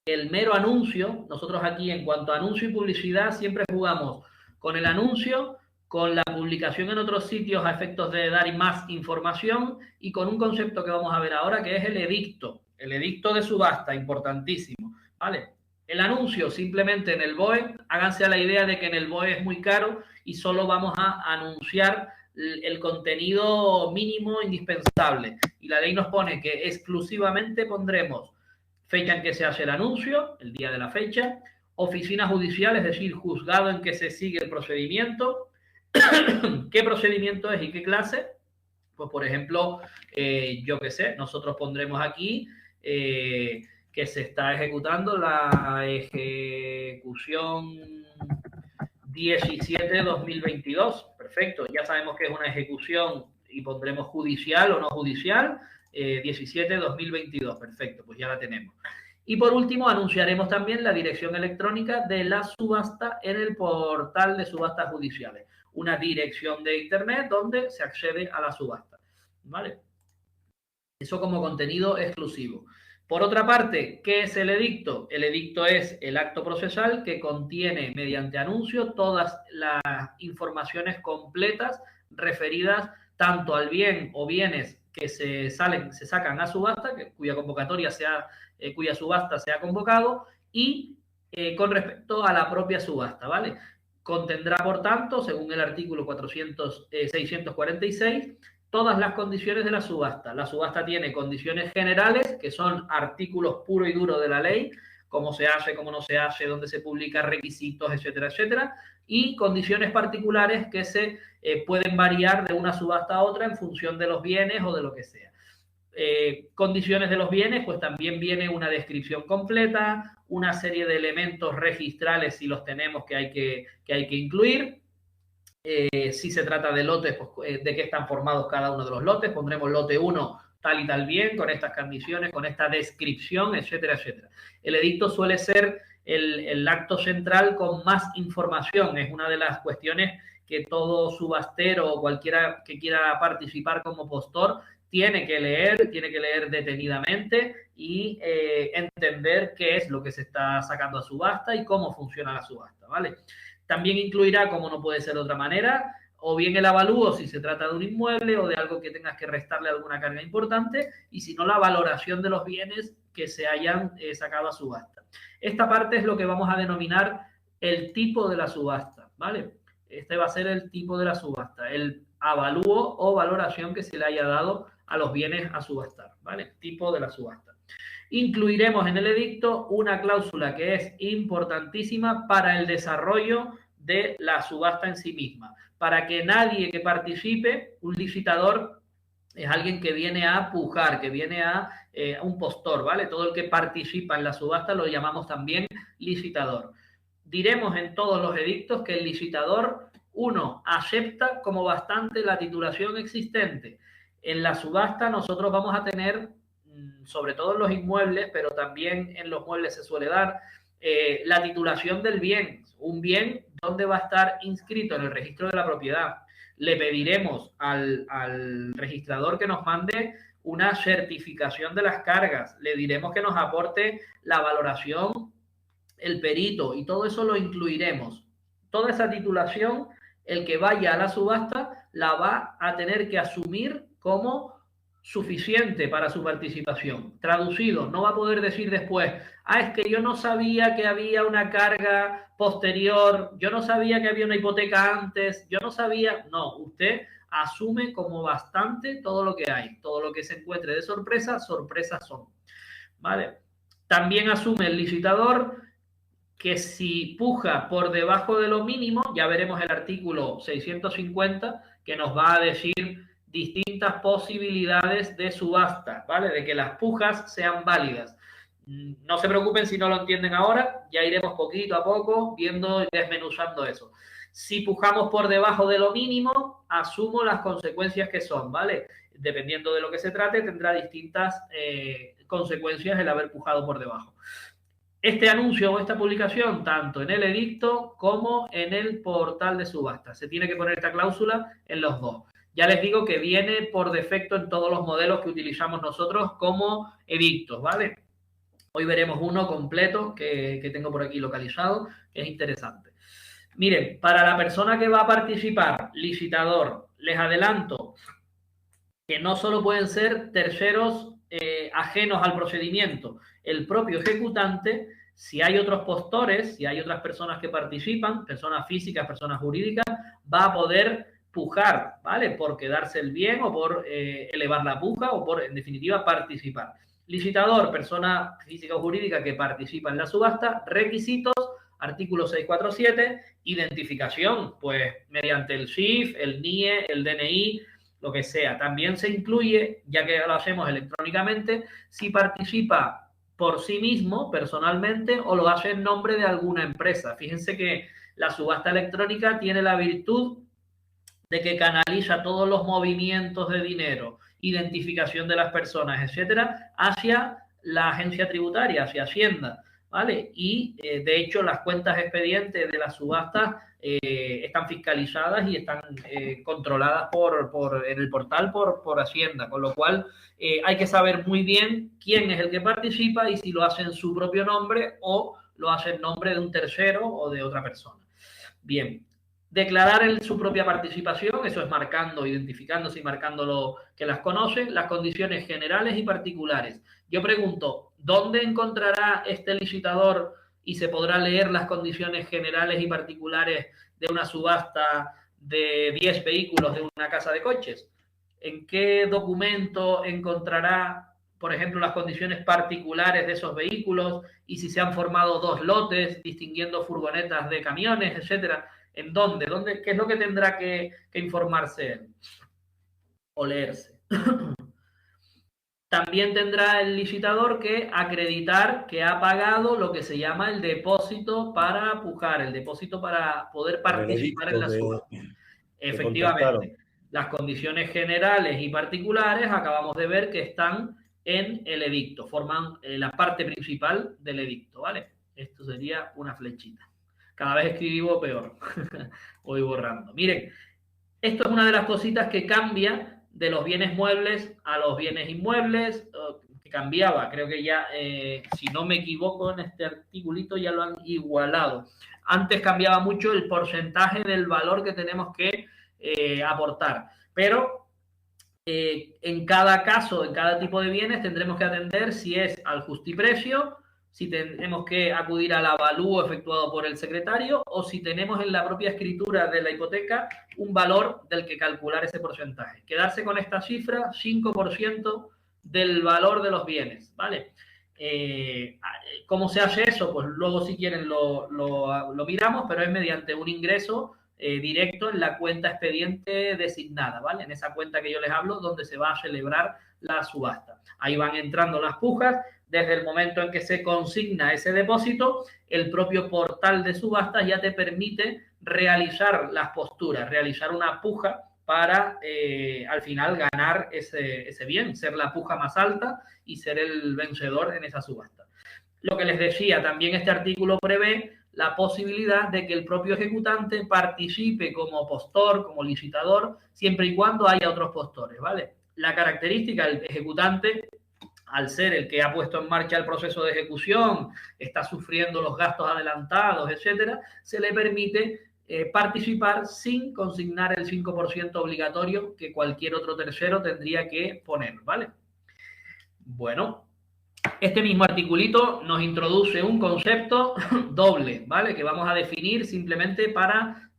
que el mero anuncio, nosotros aquí en cuanto a anuncio y publicidad siempre jugamos con el anuncio, con la publicación en otros sitios a efectos de dar más información y con un concepto que vamos a ver ahora que es el edicto de subasta, importantísimo, ¿vale? El anuncio simplemente en el BOE, háganse a la idea de que en el BOE es muy caro y solo vamos a anunciar el contenido mínimo indispensable. Y la ley nos pone que exclusivamente pondremos fecha en que se hace el anuncio, el día de la fecha, oficina judicial, es decir, juzgado en que se sigue el procedimiento, qué procedimiento es y qué clase. Pues, por ejemplo, yo qué sé, nosotros pondremos aquí que se está ejecutando la ejecución 17-2022. Perfecto, ya sabemos que es una ejecución y pondremos judicial o no judicial, 17-2022. Perfecto, pues ya la tenemos. Y por último, anunciaremos también la dirección electrónica de la subasta en el portal de subastas judiciales. Una dirección de internet donde se accede a la subasta. ¿Vale? Eso como contenido exclusivo. Por otra parte, ¿qué es el edicto? El edicto es el acto procesal que contiene mediante anuncio todas las informaciones completas referidas tanto al bien o bienes que se sacan a subasta, cuya convocatoria cuya subasta se ha convocado, y con respecto a la propia subasta, ¿vale? Contendrá, por tanto, según el artículo 646, todas las condiciones de la subasta. La subasta tiene condiciones generales, que son artículos puro y duro de la ley, cómo se hace, cómo no se hace, dónde se publica, requisitos, etcétera, etcétera, y condiciones particulares que se pueden variar de una subasta a otra en función de los bienes o de lo que sea. Condiciones de los bienes, pues también viene una descripción completa, una serie de elementos registrales, si los tenemos, que hay que incluir. Si se trata de lotes, pues, de qué están formados cada uno de los lotes, pondremos lote 1 tal y tal bien, con estas condiciones, con esta descripción, etcétera, etcétera. El edicto suele ser el acto central con más información, es una de las cuestiones que todo subastero o cualquiera que quiera participar como postor tiene que leer detenidamente y entender qué es lo que se está sacando a subasta y cómo funciona la subasta, ¿vale? También incluirá, como no puede ser de otra manera, o bien el avalúo si se trata de un inmueble o de algo que tengas que restarle alguna carga importante, y si no, la valoración de los bienes que se hayan sacado a subasta. Esta parte es lo que vamos a denominar el tipo de la subasta, ¿vale? Este va a ser el tipo de la subasta, el avalúo o valoración que se le haya dado a los bienes a subastar, ¿vale? Tipo de la subasta. Incluiremos en el edicto una cláusula que es importantísima para el desarrollo de la subasta en sí misma, para que nadie que participe, un licitador es alguien que viene a pujar, que viene a un postor, ¿vale? Todo el que participa en la subasta lo llamamos también licitador. Diremos en todos los edictos que el licitador, uno, acepta como bastante la titulación existente. En la subasta nosotros vamos a tener, sobre todo en los inmuebles, pero también en los muebles se suele dar, la titulación del bien. Un bien donde va a estar inscrito en el registro de la propiedad. Le pediremos al registrador que nos mande una certificación de las cargas. Le diremos que nos aporte la valoración, el perito, y todo eso lo incluiremos. Toda esa titulación, el que vaya a la subasta la va a tener que asumir como suficiente para su participación. Traducido, no va a poder decir después, es que yo no sabía que había una carga posterior, yo no sabía que había una hipoteca antes, yo no sabía. No, usted asume como bastante todo lo que hay, todo lo que se encuentre de sorpresa, sorpresas son. ¿Vale? También asume el licitador que si puja por debajo de lo mínimo, ya veremos el artículo 650 que nos va a decir distintas posibilidades de subasta, ¿vale? De que las pujas sean válidas. No se preocupen si no lo entienden ahora, ya iremos poquito a poco viendo y desmenuzando eso. Si pujamos por debajo de lo mínimo, asumo las consecuencias que son, ¿vale? Dependiendo de lo que se trate, tendrá distintas consecuencias el haber pujado por debajo. Este anuncio o esta publicación, tanto en el edicto como en el portal de subasta. Se tiene que poner esta cláusula en los dos. Ya les digo que viene por defecto en todos los modelos que utilizamos nosotros como edictos, ¿vale? Hoy veremos uno completo que tengo por aquí localizado, que es interesante. Miren, para la persona que va a participar, licitador, les adelanto que no solo pueden ser terceros ajenos al procedimiento, el propio ejecutante, Si hay otros postores, si hay otras personas que participan, personas físicas, personas jurídicas, va a poder pujar, ¿vale? Por quedarse el bien o por elevar la puja o por, en definitiva, participar. Licitador, persona física o jurídica que participa en la subasta. Requisitos, artículo 647, identificación, pues mediante el SIF, el NIE, el DNI, lo que sea. También se incluye, ya que lo hacemos electrónicamente, si participa por sí mismo, personalmente, o lo hace en nombre de alguna empresa. Fíjense que la subasta electrónica tiene la virtud de que canaliza todos los movimientos de dinero, identificación de las personas, etcétera, hacia la agencia tributaria, hacia Hacienda, ¿vale? Y, de hecho, las cuentas expedientes de las subastas están fiscalizadas y están controladas en el portal por Hacienda, con lo cual hay que saber muy bien quién es el que participa y si lo hace en su propio nombre o lo hace en nombre de un tercero o de otra persona. Bien, declarar su propia participación, eso es marcando, identificándose y marcando lo que las conoce, las condiciones generales y particulares. Yo pregunto, ¿dónde encontrará este licitador y se podrá leer las condiciones generales y particulares de una subasta de 10 vehículos de una casa de coches? ¿En qué documento encontrará, por ejemplo, las condiciones particulares de esos vehículos y si se han formado 2 lotes distinguiendo furgonetas de camiones, etcétera? ¿En dónde? ¿Qué es lo que tendrá que informarse él o leerse? También tendrá el licitador que acreditar que ha pagado lo que se llama el depósito para pujar, el depósito para poder participar en la subasta. Efectivamente, las condiciones generales y particulares acabamos de ver que están en el edicto, forman la parte principal del edicto, ¿vale? Esto sería una flechita. Cada vez escribo peor. Voy borrando. Miren, esto es una de las cositas que cambia de los bienes muebles a los bienes inmuebles, que cambiaba. Creo que ya, si no me equivoco, en este articulito ya lo han igualado. Antes cambiaba mucho el porcentaje del valor que tenemos que aportar. Pero en cada caso, en cada tipo de bienes, tendremos que atender si es al justiprecio, si tenemos que acudir al avalúo efectuado por el secretario o si tenemos en la propia escritura de la hipoteca un valor del que calcular ese porcentaje. Quedarse con esta cifra, 5% del valor de los bienes, ¿vale? ¿Cómo se hace eso? Pues luego, si quieren, lo miramos, pero es mediante un ingreso directo en la cuenta expediente designada, ¿vale? En esa cuenta que yo les hablo, donde se va a celebrar la subasta. Ahí van entrando las pujas. Desde el momento en que se consigna ese depósito, el propio portal de subastas ya te permite realizar las posturas, realizar una puja para al final ganar ese bien, ser la puja más alta y ser el vencedor en esa subasta. Lo que les decía, también este artículo prevé la posibilidad de que el propio ejecutante participe como postor, como licitador, siempre y cuando haya otros postores, ¿vale? La característica del ejecutante, al ser el que ha puesto en marcha el proceso de ejecución, está sufriendo los gastos adelantados, etcétera, se le permite participar sin consignar el 5% obligatorio que cualquier otro tercero tendría que poner, ¿vale? Bueno, este mismo articulito nos introduce un concepto doble, ¿vale? Que vamos a definir simplemente para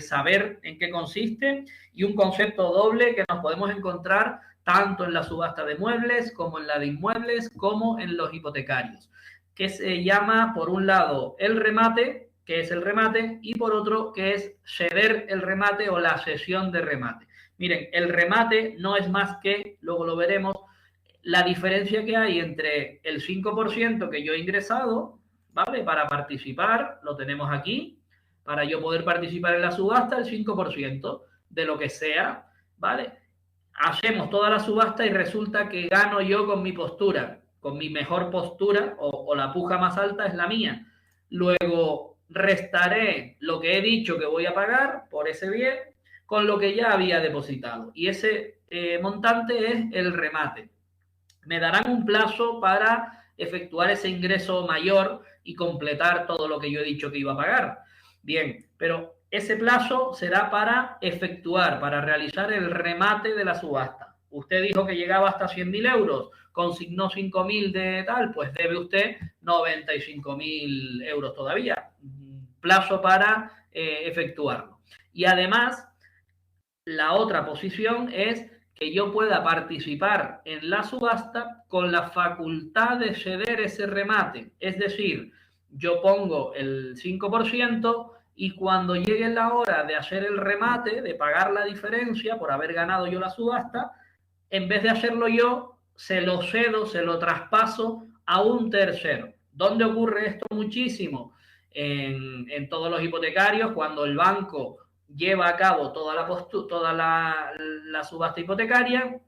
saber en qué consiste, y un concepto doble que nos podemos encontrar tanto en la subasta de muebles como en la de inmuebles como en los hipotecarios, que se llama, por un lado, el remate, que es el remate, y por otro, que es ceder el remate o la cesión de remate. Miren, el remate no es más que, luego lo veremos, la diferencia que hay entre el 5% que yo he ingresado, ¿vale? Para participar, lo tenemos aquí, para yo poder participar en la subasta, el 5% de lo que sea, ¿vale? Hacemos toda la subasta y resulta que gano yo con mi postura, con mi mejor postura, o la puja más alta es la mía. Luego restaré lo que he dicho que voy a pagar por ese bien con lo que ya había depositado. Y ese montante es el remate. Me darán un plazo para efectuar ese ingreso mayor y completar todo lo que yo he dicho que iba a pagar. Bien, pero ese plazo será para efectuar, para realizar el remate de la subasta, Usted dijo que llegaba hasta 100.000 euros, consignó 5.000 de tal, pues debe usted 95.000 euros todavía. Plazo para efectuarlo. Y además, la otra posición es que yo pueda participar en la subasta con la facultad de ceder ese remate. Es decir, yo pongo el 5% y cuando llegue la hora de hacer el remate, de pagar la diferencia por haber ganado yo la subasta, en vez de hacerlo yo, se lo cedo, se lo traspaso a un tercero. ¿Dónde ocurre esto muchísimo? En todos los hipotecarios, cuando el banco lleva a cabo toda la subasta hipotecaria,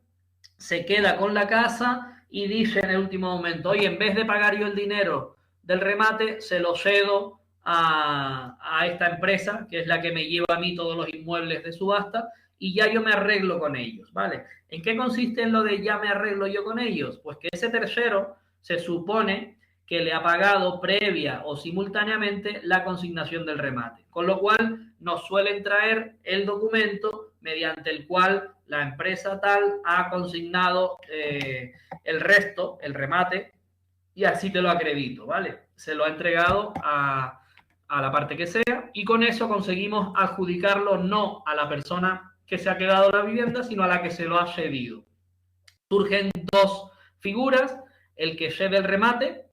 se queda con la casa y dice en el último momento, oye, en vez de pagar yo el dinero del remate, se lo cedo a esta empresa, que es la que me lleva a mí todos los inmuebles de subasta, y ya yo me arreglo con ellos, ¿vale? ¿En qué consiste en lo de ya me arreglo yo con ellos? Pues que ese tercero se supone que le ha pagado previa o simultáneamente la consignación del remate, con lo cual nos suelen traer el documento mediante el cual la empresa tal ha consignado el resto, el remate, y así te lo acredito, ¿vale? Se lo ha entregado a la parte que sea y con eso conseguimos adjudicarlo no a la persona que se ha quedado la vivienda, sino a la que se lo ha cedido. Surgen dos figuras, el que cede el remate,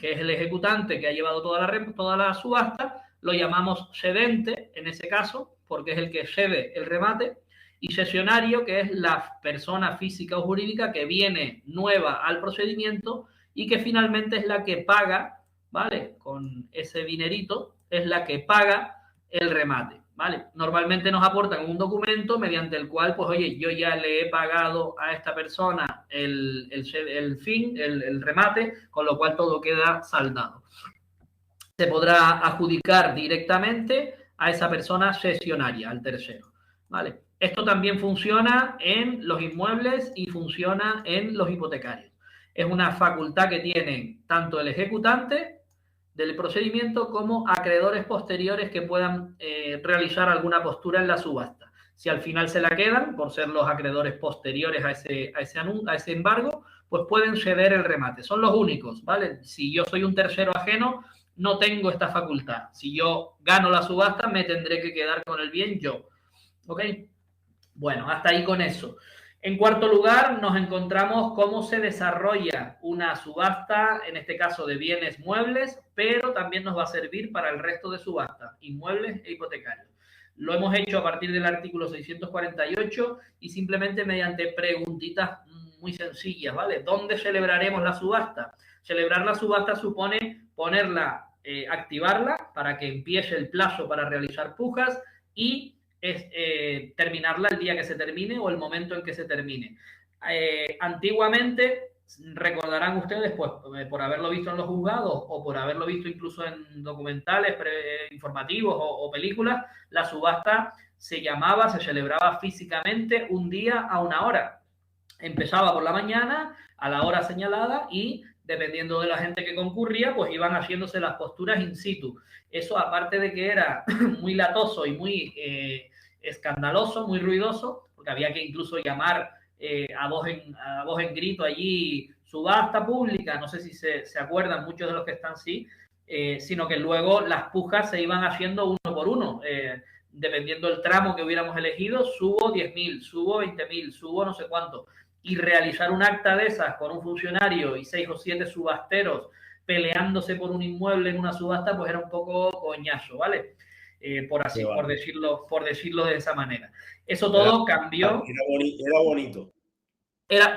que es el ejecutante que ha llevado toda la subasta, lo llamamos cedente en ese caso, porque es el que cede el remate, y cesionario, que es la persona física o jurídica que viene nueva al procedimiento y que finalmente es la que paga, ¿vale? Con ese dinerito, es la que paga el remate, ¿vale? Normalmente nos aportan un documento mediante el cual, pues, oye, yo ya le he pagado a esta persona el remate, con lo cual todo queda saldado. Se podrá adjudicar directamente a esa persona cesionaria, al tercero, ¿vale? Esto también funciona en los inmuebles y funciona en los hipotecarios. Es una facultad que tiene tanto el ejecutante del procedimiento como acreedores posteriores que puedan realizar alguna postura en la subasta. Si al final se la quedan, por ser los acreedores posteriores a ese embargo, pues pueden ceder el remate. Son los únicos, ¿vale? Si yo soy un tercero ajeno, no tengo esta facultad. Si yo gano la subasta, me tendré que quedar con el bien yo. ¿Ok? Bueno, hasta ahí con eso. En cuarto lugar, nos encontramos cómo se desarrolla una subasta, en este caso de bienes muebles, pero también nos va a servir para el resto de subastas, inmuebles e hipotecarios. Lo hemos hecho a partir del artículo 648 y simplemente mediante preguntitas muy sencillas, ¿vale? ¿Dónde celebraremos la subasta? Celebrar la subasta supone ponerla, activarla para que empiece el plazo para realizar pujas y terminarla el día que se termine o el momento en que se termine. Antiguamente, recordarán ustedes, pues, por haberlo visto en los juzgados o por haberlo visto incluso en documentales informativos o películas, la subasta se celebraba físicamente un día a una hora. Empezaba por la mañana a la hora señalada y dependiendo de la gente que concurría, pues iban haciéndose las posturas in situ. Eso, aparte de que era muy latoso y muy escandaloso, muy ruidoso, porque había que incluso llamar a voz en grito allí, subasta pública, no sé si se acuerdan muchos de los que están sino que luego las pujas se iban haciendo uno por uno, dependiendo del tramo que hubiéramos elegido, subo 10.000, subo 20.000, subo no sé cuánto, y realizar un acta de esas con un funcionario y 6 o 7 subasteros peleándose por un inmueble en una subasta, pues era un poco coñazo, ¿vale? Por decirlo de esa manera. Eso todo cambió. Era bonito.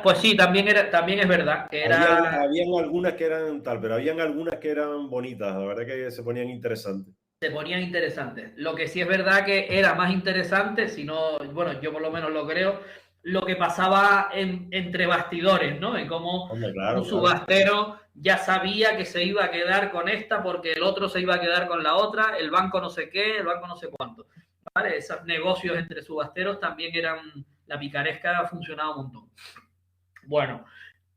Pues sí, también es verdad que era. Habían algunas que eran tal, pero habían algunas que eran bonitas, la verdad que se ponían interesantes. Se ponían interesantes. Lo que sí es verdad que era más interesante, si no, bueno, yo por lo menos lo creo, lo que pasaba entre bastidores, ¿no? En cómo un subastero ya sabía que se iba a quedar con esta porque el otro se iba a quedar con la otra, el banco no sé qué, el banco no sé cuánto. ¿Vale? Esos negocios entre subasteros también eran, la picaresca funcionaba un montón. Bueno,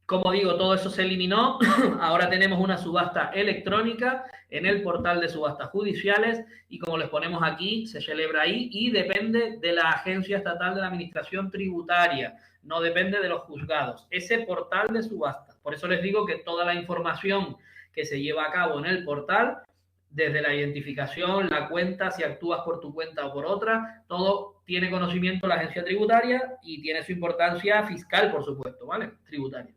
como digo, todo eso se eliminó. Ahora tenemos una subasta electrónica en el portal de subastas judiciales y como les ponemos aquí, se celebra ahí y depende de la Agencia Estatal de la Administración Tributaria. no depende de los juzgados. Ese portal de subasta. Por eso les digo que toda la información que se lleva a cabo en el portal, desde la identificación, la cuenta, si actúas por tu cuenta o por otra, todo tiene conocimiento la agencia tributaria y tiene su importancia fiscal, por supuesto, ¿vale? Tributaria.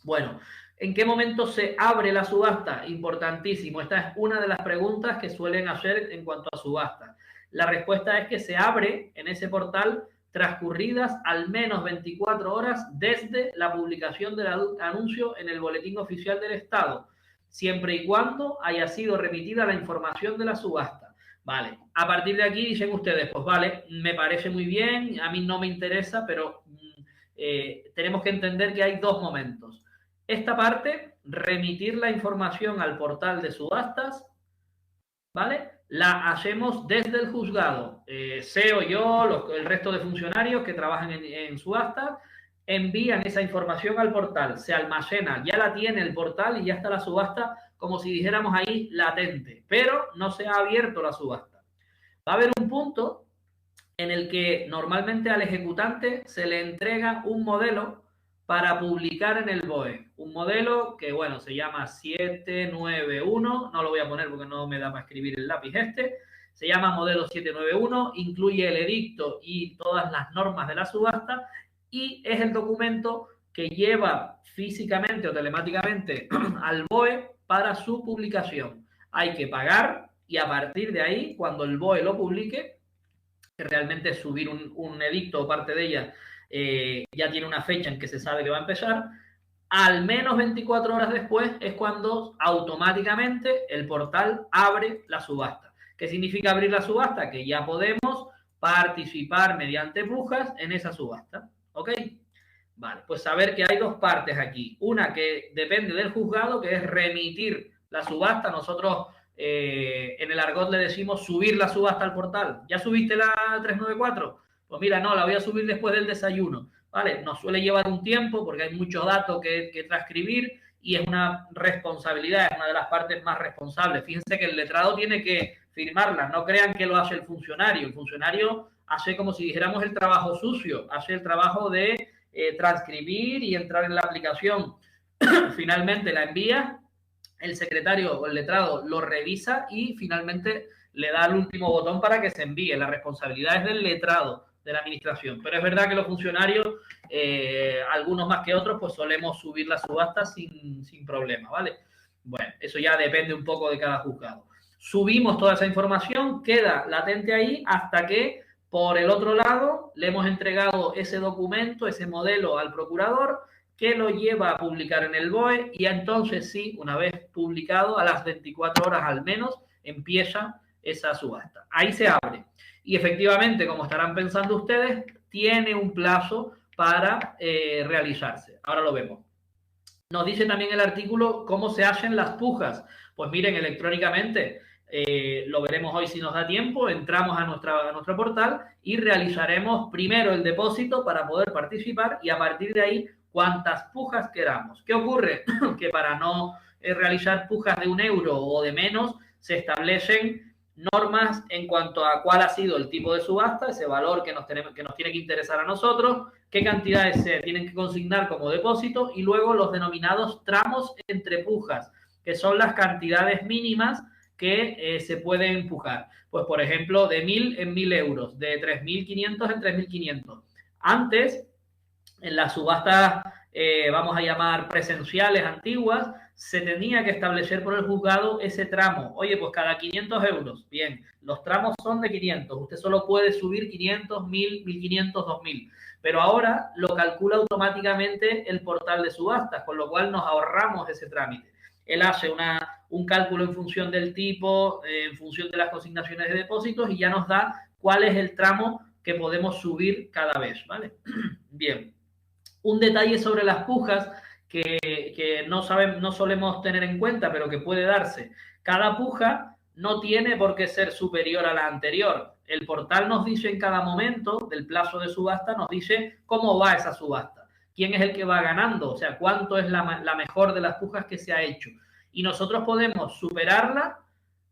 Bueno, ¿en qué momento se abre la subasta? Importantísimo. Esta es una de las preguntas que suelen hacer en cuanto a subasta. La respuesta es que se abre en ese portal transcurridas al menos 24 horas desde la publicación del anuncio en el Boletín Oficial del Estado, siempre y cuando haya sido remitida la información de la subasta. Vale, a partir de aquí dicen ustedes, pues vale, me parece muy bien, a mí no me interesa, pero tenemos que entender que hay dos momentos. Esta parte, remitir la información al portal de subastas, ¿vale? La hacemos desde el juzgado. SEO, yo, el resto de funcionarios que trabajan en subastas, envían esa información al portal, se almacena, ya la tiene el portal y ya está la subasta, como si dijéramos ahí, latente, pero no se ha abierto la subasta. Va a haber un punto en el que normalmente al ejecutante se le entrega un modelo para publicar en el BOE. Un modelo que, bueno, se llama 791, no lo voy a poner porque no me da para escribir el lápiz este, se llama modelo 791, incluye el edicto y todas las normas de la subasta y es el documento que lleva físicamente o telemáticamente al BOE para su publicación. Hay que pagar y a partir de ahí, cuando el BOE lo publique, que realmente subir un edicto o parte de ella ya tiene una fecha en que se sabe que va a empezar, al menos 24 horas después es cuando automáticamente el portal abre la subasta. ¿Qué significa abrir la subasta? Que ya podemos participar mediante pujas en esa subasta. ¿Ok? Vale, pues saber que hay dos partes aquí. Una que depende del juzgado, que es remitir la subasta. Nosotros en el argot le decimos subir la subasta al portal. ¿Ya subiste la 394? Pues mira, no, la voy a subir después del desayuno. ¿Vale? Nos suele llevar un tiempo porque hay muchos datos que transcribir y es una responsabilidad, es una de las partes más responsables. Fíjense que el letrado tiene que firmarla, no crean que lo hace el funcionario. El funcionario hace como si dijéramos el trabajo sucio, hace el trabajo de transcribir y entrar en la aplicación. Finalmente la envía, el secretario o el letrado lo revisa y finalmente le da el último botón para que se envíe. La responsabilidad es del letrado de la administración, pero es verdad que los funcionarios, algunos más que otros, pues solemos subir la subasta sin problema, ¿vale? Bueno, eso ya depende un poco de cada juzgado. Subimos toda esa información, queda latente ahí hasta que por el otro lado le hemos entregado ese documento, ese modelo al procurador que lo lleva a publicar en el BOE y entonces sí, una vez publicado, a las 24 horas al menos, empieza esa subasta. Ahí se abre. Y efectivamente, como estarán pensando ustedes, tiene un plazo para realizarse. Ahora lo vemos. Nos dice también el artículo cómo se hacen las pujas. Pues miren, electrónicamente, lo veremos hoy si nos da tiempo, entramos a nuestro portal y realizaremos primero el depósito para poder participar y a partir de ahí cuantas pujas queramos. ¿Qué ocurre? Que para no realizar pujas de 1 euro o de menos, se establecen normas en cuanto a cuál ha sido el tipo de subasta, ese valor que nos tiene que interesar a nosotros, qué cantidades se tienen que consignar como depósito y luego los denominados tramos entre pujas, que son las cantidades mínimas que se pueden empujar. Pues, por ejemplo, de 1.000 en 1.000 euros, de 3.500 en 3.500. Antes, en las subastas, vamos a llamar presenciales antiguas, se tenía que establecer por el juzgado ese tramo. Oye, pues cada 500 euros. Bien, los tramos son de 500. Usted solo puede subir 500, 1.000, 1.500, 2.000. Pero ahora lo calcula automáticamente el portal de subastas, con lo cual nos ahorramos ese trámite. Él hace un cálculo en función del tipo, en función de las consignaciones de depósitos y ya nos da cuál es el tramo que podemos subir cada vez, ¿vale? Bien. Un detalle sobre las pujas que no solemos tener en cuenta, pero que puede darse. Cada puja no tiene por qué ser superior a la anterior. El portal nos dice en cada momento del plazo de subasta, nos dice cómo va esa subasta, quién es el que va ganando, o sea, cuánto es la mejor de las pujas que se ha hecho. Y nosotros podemos superarla,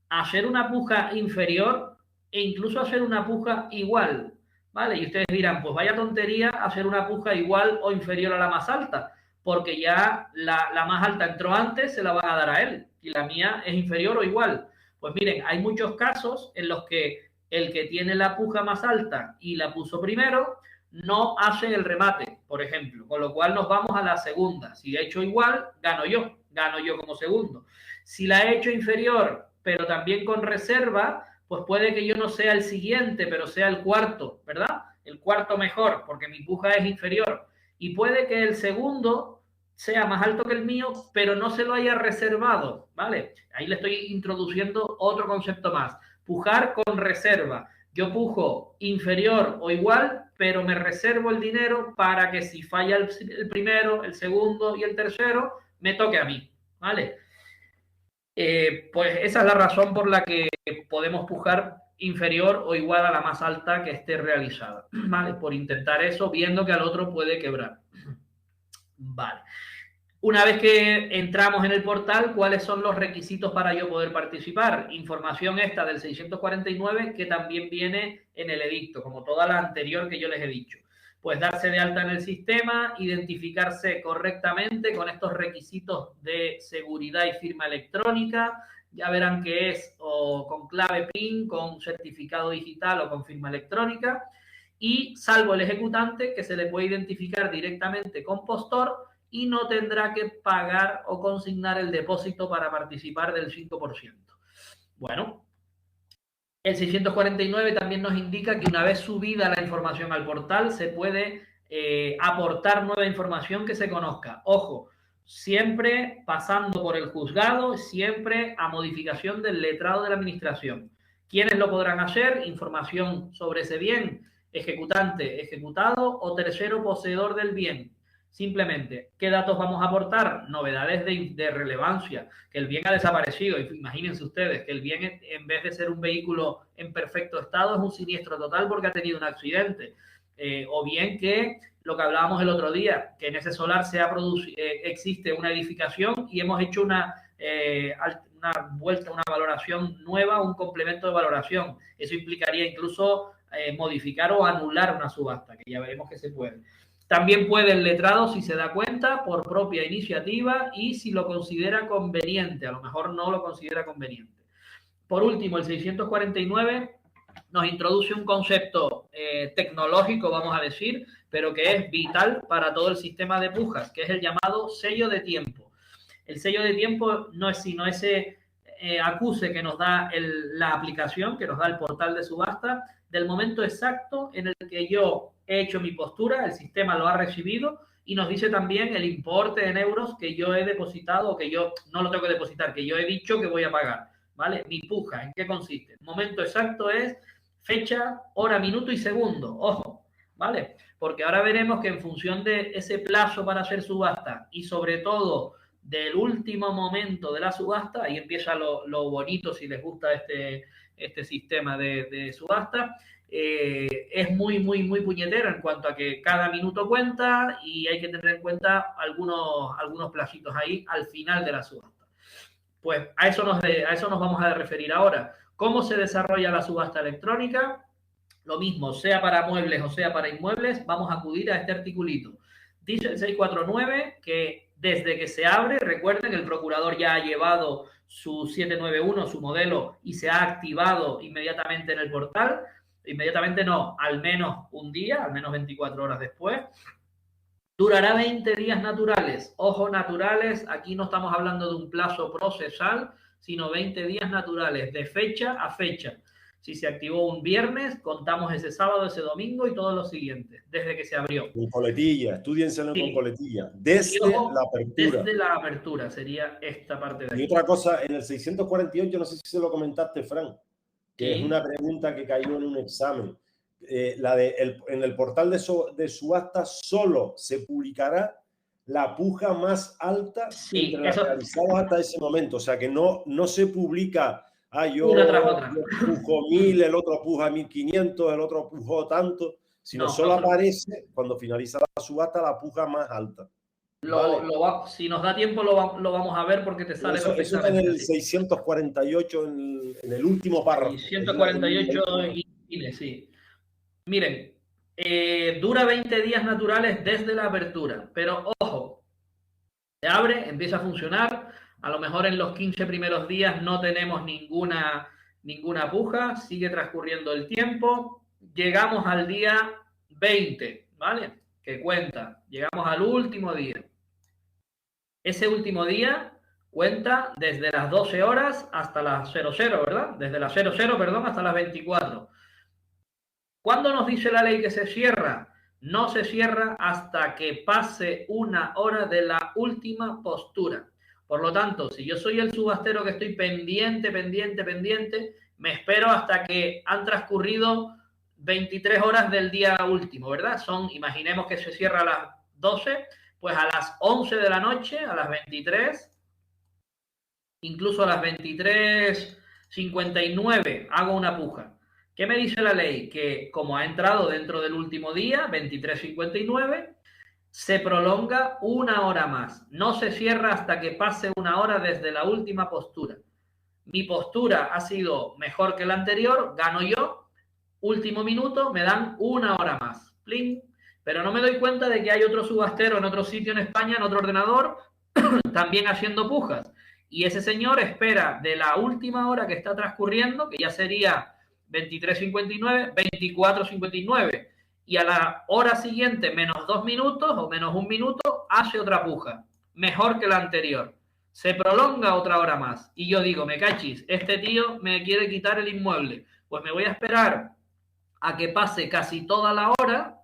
hacer una puja inferior e incluso hacer una puja igual. ¿vale? Y ustedes dirán, pues vaya tontería hacer una puja igual o inferior a la más alta, porque ya la más alta entró antes, se la van a dar a él, y la mía es inferior o igual. Pues miren, hay muchos casos en los que el que tiene la puja más alta y la puso primero, no hace el remate, por ejemplo, con lo cual nos vamos a la segunda. Si he hecho igual, gano yo como segundo. Si la he hecho inferior, pero también con reserva, pues puede que yo no sea el siguiente, pero sea el cuarto, ¿verdad? El cuarto mejor, porque mi puja es inferior. Y puede que el segundo sea más alto que el mío, pero no se lo haya reservado, ¿vale? Ahí le estoy introduciendo otro concepto más. Pujar con reserva. Yo pujo inferior o igual, pero me reservo el dinero para que si falla el primero, el segundo y el tercero, me toque a mí, ¿vale? Pues esa es la razón por la que podemos pujar inferior o igual a la más alta que esté realizada, ¿vale? Por intentar eso, viendo que al otro puede quebrar. Vale. Una vez que entramos en el portal, ¿cuáles son los requisitos para yo poder participar? Información esta del 649 que también viene en el edicto, como toda la anterior que yo les he dicho. Pues darse de alta en el sistema, identificarse correctamente con estos requisitos de seguridad y firma electrónica. Ya verán que es o con clave PIN, con certificado digital o con firma electrónica. Y salvo el ejecutante, que se le puede identificar directamente con postor, y no tendrá que pagar o consignar el depósito para participar del 5%. Bueno, el 649 también nos indica que una vez subida la información al portal se puede aportar nueva información que se conozca. Ojo, siempre pasando por el juzgado, siempre a modificación del letrado de la administración. ¿Quiénes lo podrán hacer? Información sobre ese bien, ejecutante, ejecutado o tercero poseedor del bien. Simplemente, ¿qué datos vamos a aportar? Novedades de relevancia, que el bien ha desaparecido. Imagínense ustedes que el bien, en vez de ser un vehículo en perfecto estado, es un siniestro total porque ha tenido un accidente. O bien que lo que hablábamos el otro día, que en ese solar existe una edificación y hemos hecho una vuelta, una valoración nueva, un complemento de valoración. Eso implicaría incluso modificar o anular una subasta, que ya veremos que se puede. También puede el letrado, si se da cuenta, por propia iniciativa y si lo considera conveniente. A lo mejor no lo considera conveniente. Por último, el 649 nos introduce un concepto tecnológico, vamos a decir, pero que es vital para todo el sistema de pujas, que es el llamado sello de tiempo. El sello de tiempo no es sino ese acuse que nos da la aplicación, que nos da el portal de subasta, del momento exacto en el que yo he hecho mi postura, el sistema lo ha recibido y nos dice también el importe en euros que yo he depositado o que yo no lo tengo que depositar, que yo he dicho que voy a pagar, ¿vale? Mi puja, ¿en qué consiste? El momento exacto es fecha, hora, minuto y segundo, ojo, ¿vale? Porque ahora veremos que en función de ese plazo para hacer subasta y sobre todo del último momento de la subasta, ahí empieza lo bonito si les gusta este sistema de subasta, es muy puñetero en cuanto a que cada minuto cuenta y hay que tener en cuenta algunos placitos ahí al final de la subasta. Pues a eso nos vamos a referir ahora. ¿Cómo se desarrolla la subasta electrónica? Lo mismo, sea para muebles o sea para inmuebles, vamos a acudir a este articulito. Dice el 649 que desde que se abre, recuerden, el procurador ya ha llevado su 791, su modelo, y se ha activado inmediatamente en el portal. Inmediatamente no, al menos un día, al menos 24 horas después. Durará 20 días naturales. Ojo, naturales, aquí no estamos hablando de un plazo procesal, sino 20 días naturales, de fecha a fecha. Si se activó un viernes, contamos ese sábado, ese domingo y todos los siguientes, desde que se abrió. Con coletilla, estudienselo con coletilla. Desde la apertura. Desde la apertura sería esta parte de aquí. Y otra cosa, en el 648, no sé si se lo comentaste, Fran, que es una pregunta que cayó en un examen. En el portal de subasta solo se publicará la puja más alta entre las realizadas hasta ese momento. O sea, que no se publica, yo pujo 1000, el otro puja 1500, el otro pujó tanto, sino solo aparece cuando finaliza la subasta la puja más alta. Si nos da tiempo lo vamos a ver porque te sale eso está en el 648, en el último párrafo. 648 y sí. Miren, Dura 20 días naturales desde la apertura, pero ojo, se abre, empieza a funcionar, a lo mejor en los 15 primeros días no tenemos ninguna puja, sigue transcurriendo el tiempo, llegamos al día 20, ¿vale? Que cuenta, llegamos al último día. Ese último día cuenta desde las 12 horas hasta las 00, ¿verdad? Desde las 00, perdón, hasta las 24. ¿Cuándo nos dice la ley que se cierra? No se cierra hasta que pase una hora de la última postura. Por lo tanto, si yo soy el subastero que estoy pendiente, me espero hasta que han transcurrido 23 horas del día último, ¿verdad? Imaginemos que se cierra a las 12, pues a las 11 de la noche, a las 23, incluso a las 23:59 hago una puja. ¿Qué me dice la ley? Que como ha entrado dentro del último día, 23:59, se prolonga una hora más. No se cierra hasta que pase una hora desde la última postura. Mi postura ha sido mejor que la anterior, gano yo. Último minuto, me dan una hora más. ¡Pling! Pero no me doy cuenta de que hay otro subastero en otro sitio en España, en otro ordenador, también haciendo pujas. Y ese señor espera de la última hora que está transcurriendo, que ya sería 23:59, 24:59, y a la hora siguiente, menos 2 minutos o menos 1 minuto, hace otra puja, mejor que la anterior. Se prolonga otra hora más. Y yo digo, me cachis, este tío me quiere quitar el inmueble. Pues me voy a esperar a que pase casi toda la hora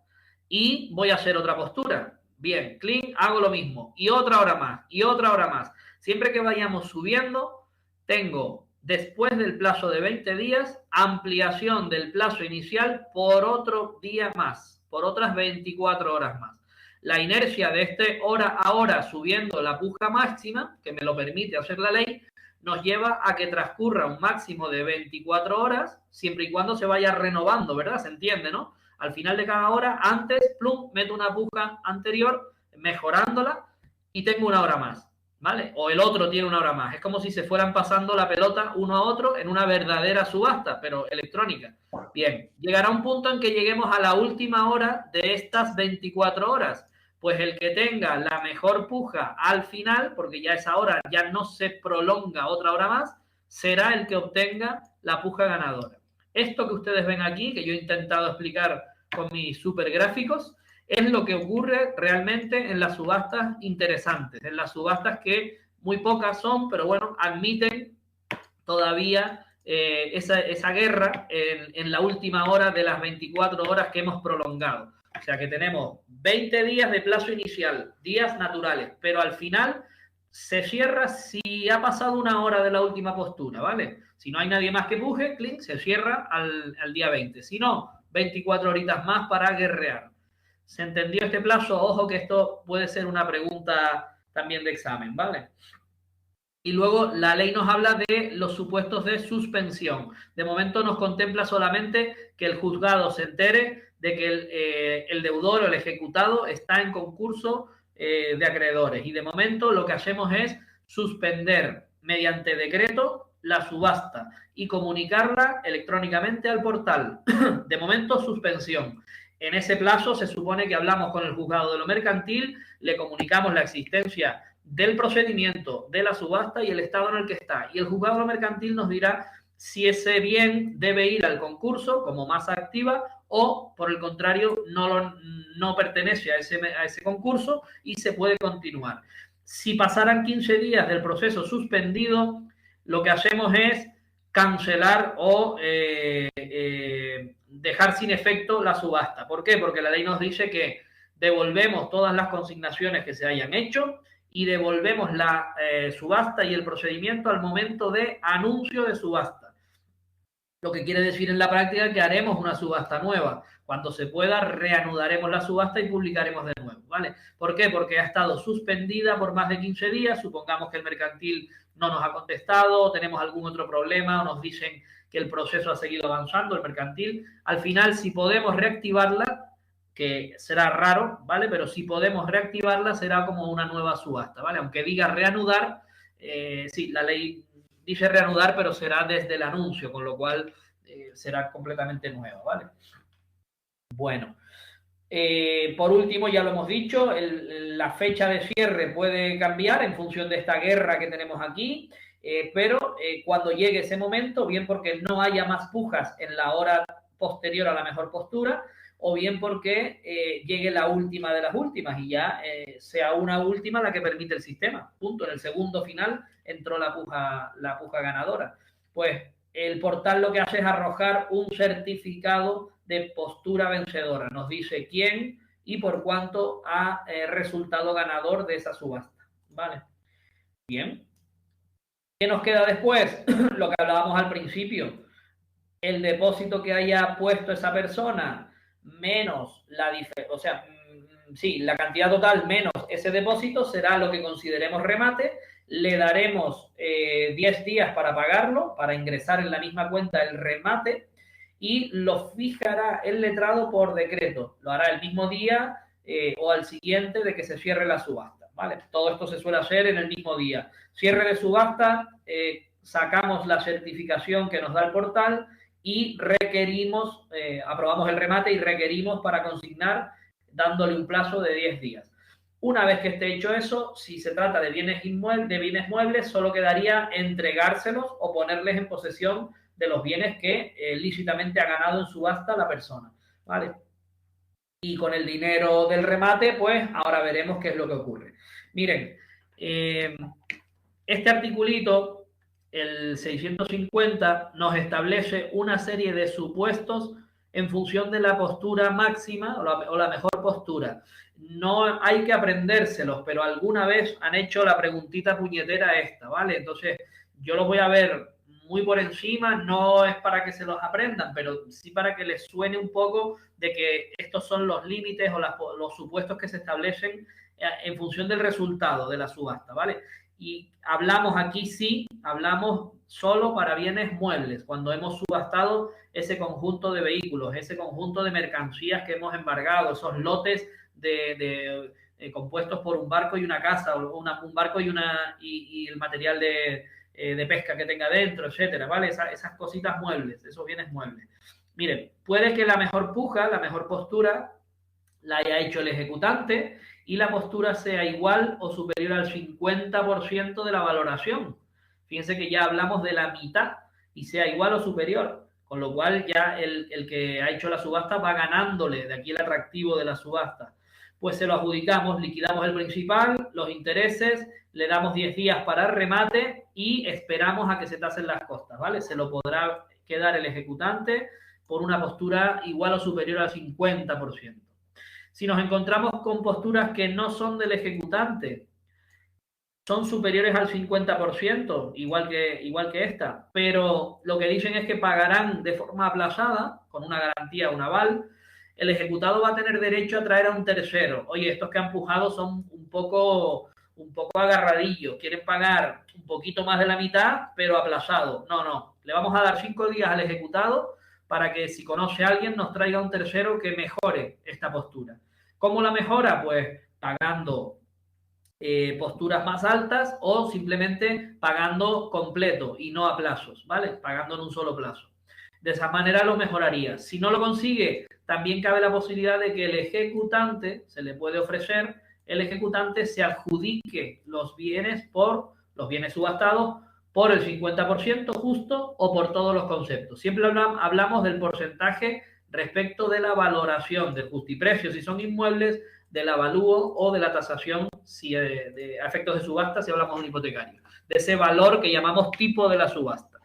y voy a hacer otra postura. Bien, clean, hago lo mismo. Y otra hora más, y otra hora más. Siempre que vayamos subiendo, tengo, después del plazo de 20 días, ampliación del plazo inicial por otro día más, por otras 24 horas más. La inercia de este hora a hora subiendo la puja máxima, que me lo permite hacer la ley, nos lleva a que transcurra un máximo de 24 horas, siempre y cuando se vaya renovando, ¿verdad? Se entiende, ¿no? Al final de cada hora, antes, plum, meto una puja anterior, mejorándola, y tengo una hora más, ¿vale? O el otro tiene una hora más. Es como si se fueran pasando la pelota uno a otro en una verdadera subasta, pero electrónica. Bien, llegará un punto en que lleguemos a la última hora de estas 24 horas. Pues el que tenga la mejor puja al final, porque ya esa hora ya no se prolonga otra hora más, será el que obtenga la puja ganadora. Esto que ustedes ven aquí, que yo he intentado explicar con mis super gráficos, es lo que ocurre realmente en las subastas interesantes, en las subastas que muy pocas son, pero bueno, admiten todavía esa guerra en la última hora de las 24 horas que hemos prolongado. O sea que tenemos 20 días de plazo inicial, días naturales, pero al final se cierra si ha pasado una hora de la última postura, ¿vale? Si no hay nadie más que puje, clic, se cierra al día 20. Si no, 24 horitas más para guerrear. ¿Se entendió este plazo? Ojo que esto puede ser una pregunta también de examen, ¿vale? Y luego la ley nos habla de los supuestos de suspensión. De momento nos contempla solamente que el juzgado se entere de que el deudor o el ejecutado está en concurso de acreedores. Y de momento lo que hacemos es suspender mediante decreto la subasta y comunicarla electrónicamente al portal. De momento, suspensión. En ese plazo se supone que hablamos con el juzgado de lo mercantil, le comunicamos la existencia del procedimiento, de la subasta y el estado en el que está. Y el juzgado mercantil nos dirá si ese bien debe ir al concurso como masa activa o, por el contrario, no pertenece a ese concurso y se puede continuar. Si pasaran 15 días del proceso suspendido, lo que hacemos es cancelar o dejar sin efecto la subasta. ¿Por qué? Porque la ley nos dice que devolvemos todas las consignaciones que se hayan hecho y devolvemos la subasta y el procedimiento al momento de anuncio de subasta. Lo que quiere decir en la práctica que haremos una subasta nueva. Cuando se pueda, reanudaremos la subasta y publicaremos de nuevo, ¿vale? ¿Por qué? Porque ha estado suspendida por más de 15 días. Supongamos que el mercantil no nos ha contestado, tenemos algún otro problema o nos dicen que el proceso ha seguido avanzando, el mercantil. Al final, si podemos reactivarla, que será raro, ¿vale? Pero si podemos reactivarla, será como una nueva subasta, ¿vale? Aunque diga reanudar, sí, la ley dice reanudar, pero será desde el anuncio, con lo cual será completamente nueva, ¿vale? Bueno, Por último, ya lo hemos dicho, la fecha de cierre puede cambiar en función de esta guerra que tenemos aquí, pero cuando llegue ese momento, bien porque no haya más pujas en la hora posterior a la mejor postura, o bien porque llegue la última de las últimas y ya sea una última la que permite el sistema. Punto. En el segundo final entró la puja ganadora. Pues el portal lo que hace es arrojar un certificado de postura vencedora. Nos dice quién y por cuánto ha resultado ganador de esa subasta. ¿Vale? Bien. ¿Qué nos queda después? Lo que hablábamos al principio. El depósito que haya puesto esa persona menos la diferencia, o sea, sí, la cantidad total menos ese depósito será lo que consideremos remate. Le daremos 10 días para pagarlo, para ingresar en la misma cuenta el remate, y lo fijará el letrado por decreto. Lo hará el mismo día o al siguiente de que se cierre la subasta. ¿Vale? Todo esto se suele hacer en el mismo día. Cierre de subasta, sacamos la certificación que nos da el portal y requerimos, aprobamos el remate y requerimos para consignar dándole un plazo de 10 días. Una vez que esté hecho eso, si se trata de bienes muebles, solo quedaría entregárselos o ponerles en posesión de los bienes que lícitamente ha ganado en subasta la persona. ¿Vale? Y con el dinero del remate, pues ahora veremos qué es lo que ocurre. Miren, este articulito, el 650, nos establece una serie de supuestos en función de la postura máxima o la mejor postura. No hay que aprendérselos, pero alguna vez han hecho la preguntita puñetera esta, ¿vale? Entonces, yo lo voy a ver muy por encima, no es para que se los aprendan, pero sí para que les suene un poco de que estos son los límites o los supuestos que se establecen en función del resultado de la subasta, ¿vale? Y hablamos aquí, sí, hablamos solo para bienes muebles, cuando hemos subastado ese conjunto de vehículos, ese conjunto de mercancías que hemos embargado, esos lotes compuestos por un barco y una casa, o un barco y el material de pesca que tenga dentro, etcétera, ¿vale? Esas cositas muebles, esos bienes muebles. Miren, puede que la mejor puja, la mejor postura, la haya hecho el ejecutante y la postura sea igual o superior al 50% de la valoración. Fíjense que ya hablamos de la mitad y sea igual o superior, con lo cual ya el que ha hecho la subasta va ganándole, de aquí el atractivo de la subasta. Pues se lo adjudicamos, liquidamos el principal, los intereses, le damos 10 días para el remate y esperamos a que se tasen las costas, ¿vale? Se lo podrá quedar el ejecutante por una postura igual o superior al 50%. Si nos encontramos con posturas que no son del ejecutante, son superiores al 50%, igual que esta, pero lo que dicen es que pagarán de forma aplazada, con una garantía, un aval, el ejecutado va a tener derecho a traer a un tercero. Oye, estos que han pujado son un poco agarradillos, quieren pagar un poquito más de la mitad, pero aplazado. No, le vamos a dar 5 días al ejecutado para que si conoce a alguien nos traiga un tercero que mejore esta postura. ¿Cómo la mejora? Pues pagando posturas más altas o simplemente pagando completo y no a plazos, ¿vale? Pagando en un solo plazo. De esa manera lo mejoraría. Si no lo consigue, también cabe la posibilidad de que el ejecutante, se le puede ofrecer, el ejecutante se adjudique los bienes subastados por el 50% justo o por todos los conceptos. Siempre hablamos del porcentaje respecto de la valoración del justiprecio, si son inmuebles, del avalúo o de la tasación, si de efectos de subasta, si hablamos de un hipotecario, de ese valor que llamamos tipo de la subasta.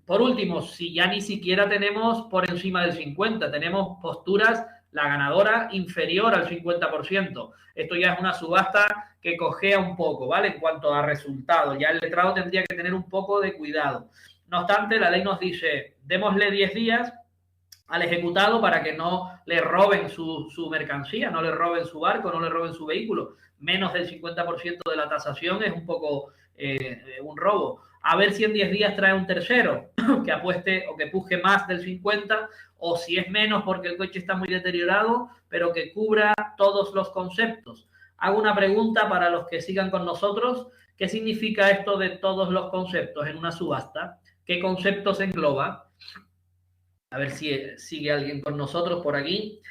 Por último, si ya ni siquiera tenemos por encima del 50%, tenemos posturas, la ganadora inferior al 50%. Esto ya es una subasta que cojea un poco, ¿vale? En cuanto a resultados, ya el letrado tendría que tener un poco de cuidado. No obstante, la ley nos dice, démosle 10 días al ejecutado para que no le roben su mercancía, no le roben su barco, no le roben su vehículo. Menos del 50% de la tasación es un poco un robo. A ver si en 10 días trae un tercero que apueste o que puje más del 50%, o si es menos porque el coche está muy deteriorado, pero que cubra todos los conceptos. Hago una pregunta para los que sigan con nosotros. ¿Qué significa esto de todos los conceptos en una subasta? ¿Qué conceptos engloba? A ver si sigue alguien con nosotros por aquí.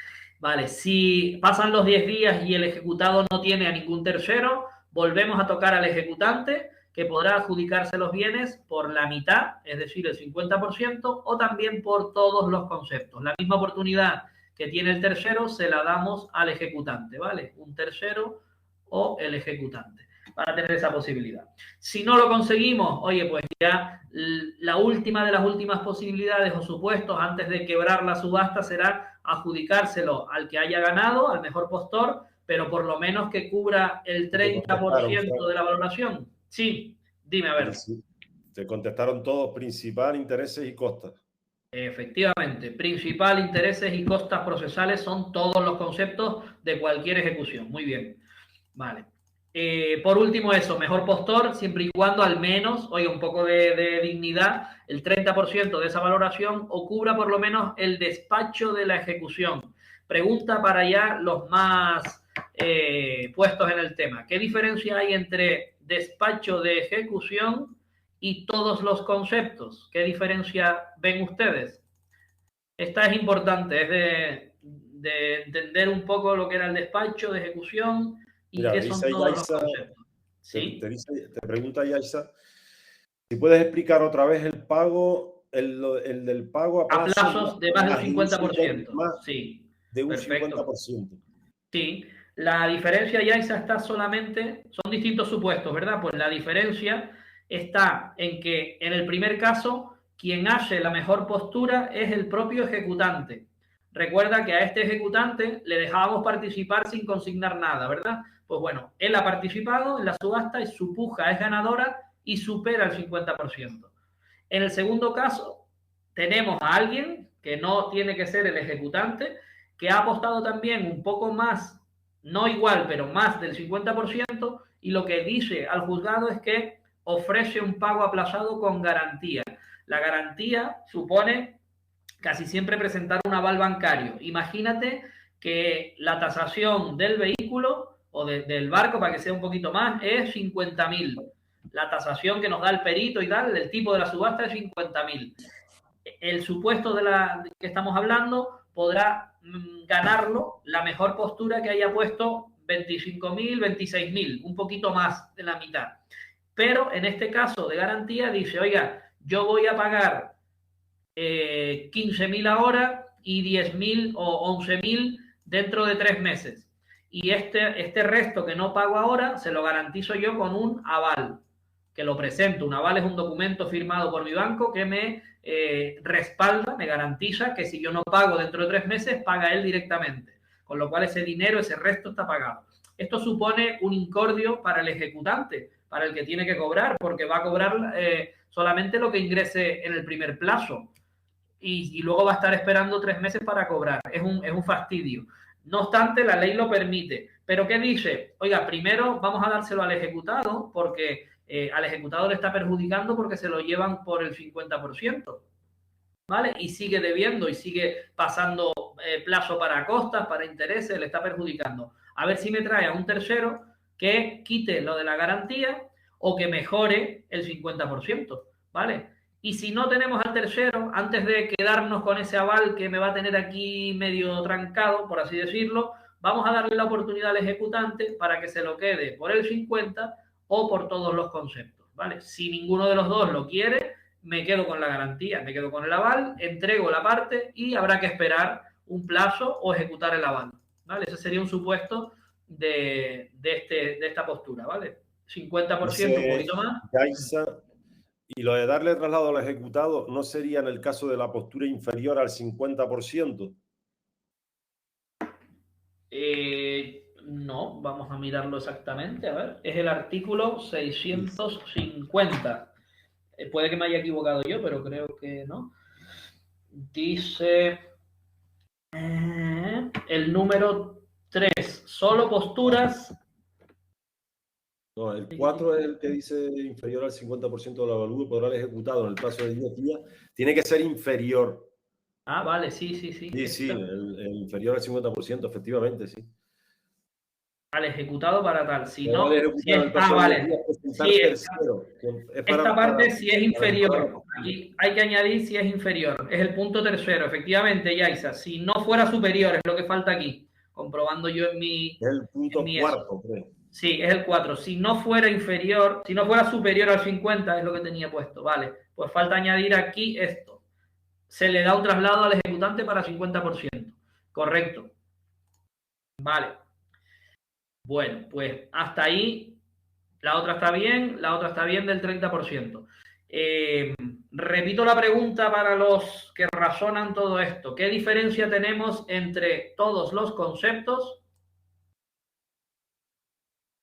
Vale, si pasan los 10 días y el ejecutado no tiene a ningún tercero, volvemos a tocar al ejecutante, que podrá adjudicarse los bienes por la mitad, es decir, el 50%, o también por todos los conceptos. La misma oportunidad que tiene el tercero se la damos al ejecutante, ¿vale? Un tercero o el ejecutante, para tener esa posibilidad. Si no lo conseguimos, oye, pues ya la última de las últimas posibilidades o supuestos antes de quebrar la subasta será adjudicárselo al que haya ganado, al mejor postor, pero por lo menos que cubra el 30% de la valoración. Sí, dime, a ver. Te contestaron todos: principal, intereses y costas. Efectivamente, principal, intereses y costas procesales son todos los conceptos de cualquier ejecución. Muy bien. Vale. Por último, eso, mejor postor, siempre y cuando al menos, oye, un poco de dignidad, el 30% de esa valoración o cubra por lo menos el despacho de la ejecución. Pregunta para ya los más puestos en el tema. ¿Qué diferencia hay entre despacho de ejecución y todos los conceptos? ¿Qué diferencia ven ustedes? Esta es importante, es de entender un poco lo que era el despacho de ejecución y mira, qué son todos los conceptos. ¿Sí? Te pregunta Yaisa si puedes explicar otra vez el pago, el del pago a plazos de más del 50%. Más sí, de un perfecto. 50%. Sí, la diferencia, Yaisa, está solamente, son distintos supuestos, ¿verdad? Pues la diferencia está en que en el primer caso, quien hace la mejor postura es el propio ejecutante. Recuerda que a este ejecutante le dejábamos participar sin consignar nada, ¿verdad? Pues bueno, él ha participado en la subasta y su puja es ganadora y supera el 50%. En el segundo caso, tenemos a alguien que no tiene que ser el ejecutante, que ha apostado también un poco más, no igual, pero más del 50%, y lo que dice al juzgado es que ofrece un pago aplazado con garantía. La garantía supone casi siempre presentar un aval bancario. Imagínate que la tasación del vehículo o del barco, para que sea un poquito más, es 50.000. La tasación que nos da el perito y tal, el tipo de la subasta es 50.000. El supuesto de la que estamos hablando podrá ganarlo la mejor postura que haya puesto 25.000, 26.000, un poquito más de la mitad. Pero en este caso de garantía dice, oiga, yo voy a pagar 15.000 ahora y 10.000 o 11.000 dentro de 3 meses. Y este resto que no pago ahora se lo garantizo yo con un aval, que lo presento. Un aval es un documento firmado por mi banco que me respalda, me garantiza que si yo no pago dentro de 3 meses, paga él directamente. Con lo cual ese dinero, ese resto está pagado. Esto supone un incordio para el ejecutante, para el que tiene que cobrar, porque va a cobrar solamente lo que ingrese en el primer plazo. Y luego va a estar esperando 3 meses para cobrar. Es un fastidio. No obstante, la ley lo permite. ¿Pero qué dice? Oiga, primero vamos a dárselo al ejecutado porque al ejecutado le está perjudicando porque se lo llevan por el 50%. ¿Vale? Y sigue debiendo y sigue pasando plazo para costas, para intereses, le está perjudicando. A ver si me trae a un tercero que quite lo de la garantía o que mejore el 50%. ¿Vale? Y si no tenemos al tercero, antes de quedarnos con ese aval que me va a tener aquí medio trancado, por así decirlo, vamos a darle la oportunidad al ejecutante para que se lo quede por el 50 o por todos los conceptos, ¿vale? Si ninguno de los dos lo quiere, me quedo con la garantía, me quedo con el aval, entrego la parte y habrá que esperar un plazo o ejecutar el aval, ¿vale? Ese sería un supuesto de esta postura, ¿vale? 50%, un poquito más. Yaisa, y lo de darle traslado al ejecutado no sería en el caso de la postura inferior al 50%. No, vamos a mirarlo exactamente. A ver, es el artículo 650. Puede que me haya equivocado yo, pero creo que no. Dice el número 3, solo posturas. No, el 4 es el que dice inferior al 50% del avalúo podrá el ejecutado en el plazo de 10 días. Tiene que ser inferior. Ah, vale, sí. Sí, el inferior al 50%, efectivamente, sí. al ejecutado para tal. Si Pero no, al si ejecutado, es, entonces vale. debería presentar Sí, tercero. Es esta parte si es para mejorar inferior. la Aquí hay que añadir si es inferior. Es el punto tercero. Efectivamente, Yaisa. Si no fuera superior, es lo que falta aquí. Comprobando yo en es el punto eso. cuarto, creo. Sí, es el 4. Si no fuera inferior, si no fuera superior al 50, es lo que tenía puesto. Vale. Pues falta añadir aquí esto. Se le da un traslado al ejecutante para 50%. Correcto. Vale. Bueno, pues hasta ahí la otra está bien del 30%. Repito la pregunta para los que razonan todo esto. ¿Qué diferencia tenemos entre todos los conceptos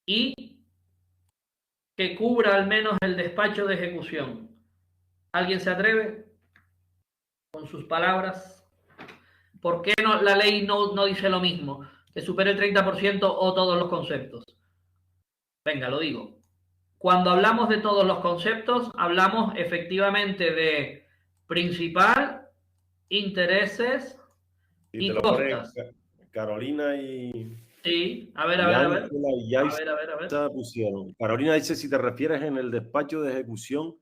y que cubra al menos el despacho de ejecución? ¿Alguien se atreve con sus palabras? ¿Por qué no, la ley no dice lo mismo? Que supere el 30% o todos los conceptos. Venga, lo digo. Cuando hablamos de todos los conceptos, hablamos efectivamente de principal, intereses Y te y lo pone costas. Carolina y Sí, a ver. Ángela y A ver. Yaisa pusieron. Carolina dice, si te refieres en el despacho de ejecución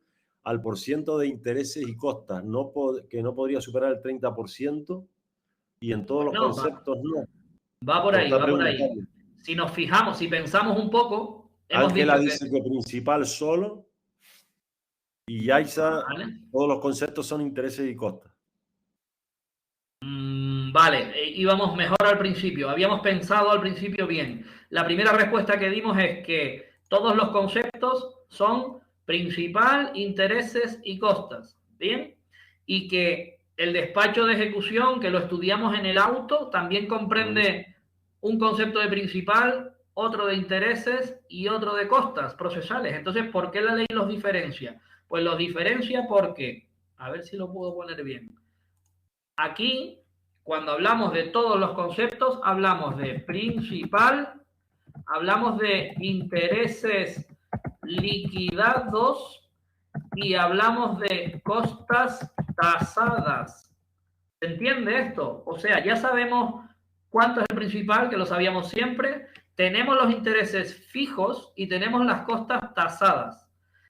al % de intereses y costas, que no podría superar el 30%, y en todos Pues los no, conceptos no. va por Lo ahí, está va por ahí. preguntando. Si nos fijamos, si pensamos un poco, hemos Ángela dicho que... dice que principal solo, y Yaisa, Vale, todos los conceptos son intereses y costas. vale, íbamos mejor al principio. Habíamos pensado al principio bien. La primera respuesta que dimos es que todos los conceptos son principal, intereses y costas. ¿Bien? Y que el despacho de ejecución, que lo estudiamos en el auto, también comprende un concepto de principal, otro de intereses y otro de costas procesales. Entonces, ¿por qué la ley los diferencia? Pues los diferencia porque, a ver si lo puedo poner bien. Aquí, cuando hablamos de todos los conceptos, hablamos de principal, hablamos de intereses liquidados y hablamos de costas tasadas. ¿Se entiende esto? O sea, ya sabemos cuánto es el principal, que lo sabíamos siempre, tenemos los intereses fijos y tenemos las costas tasadas.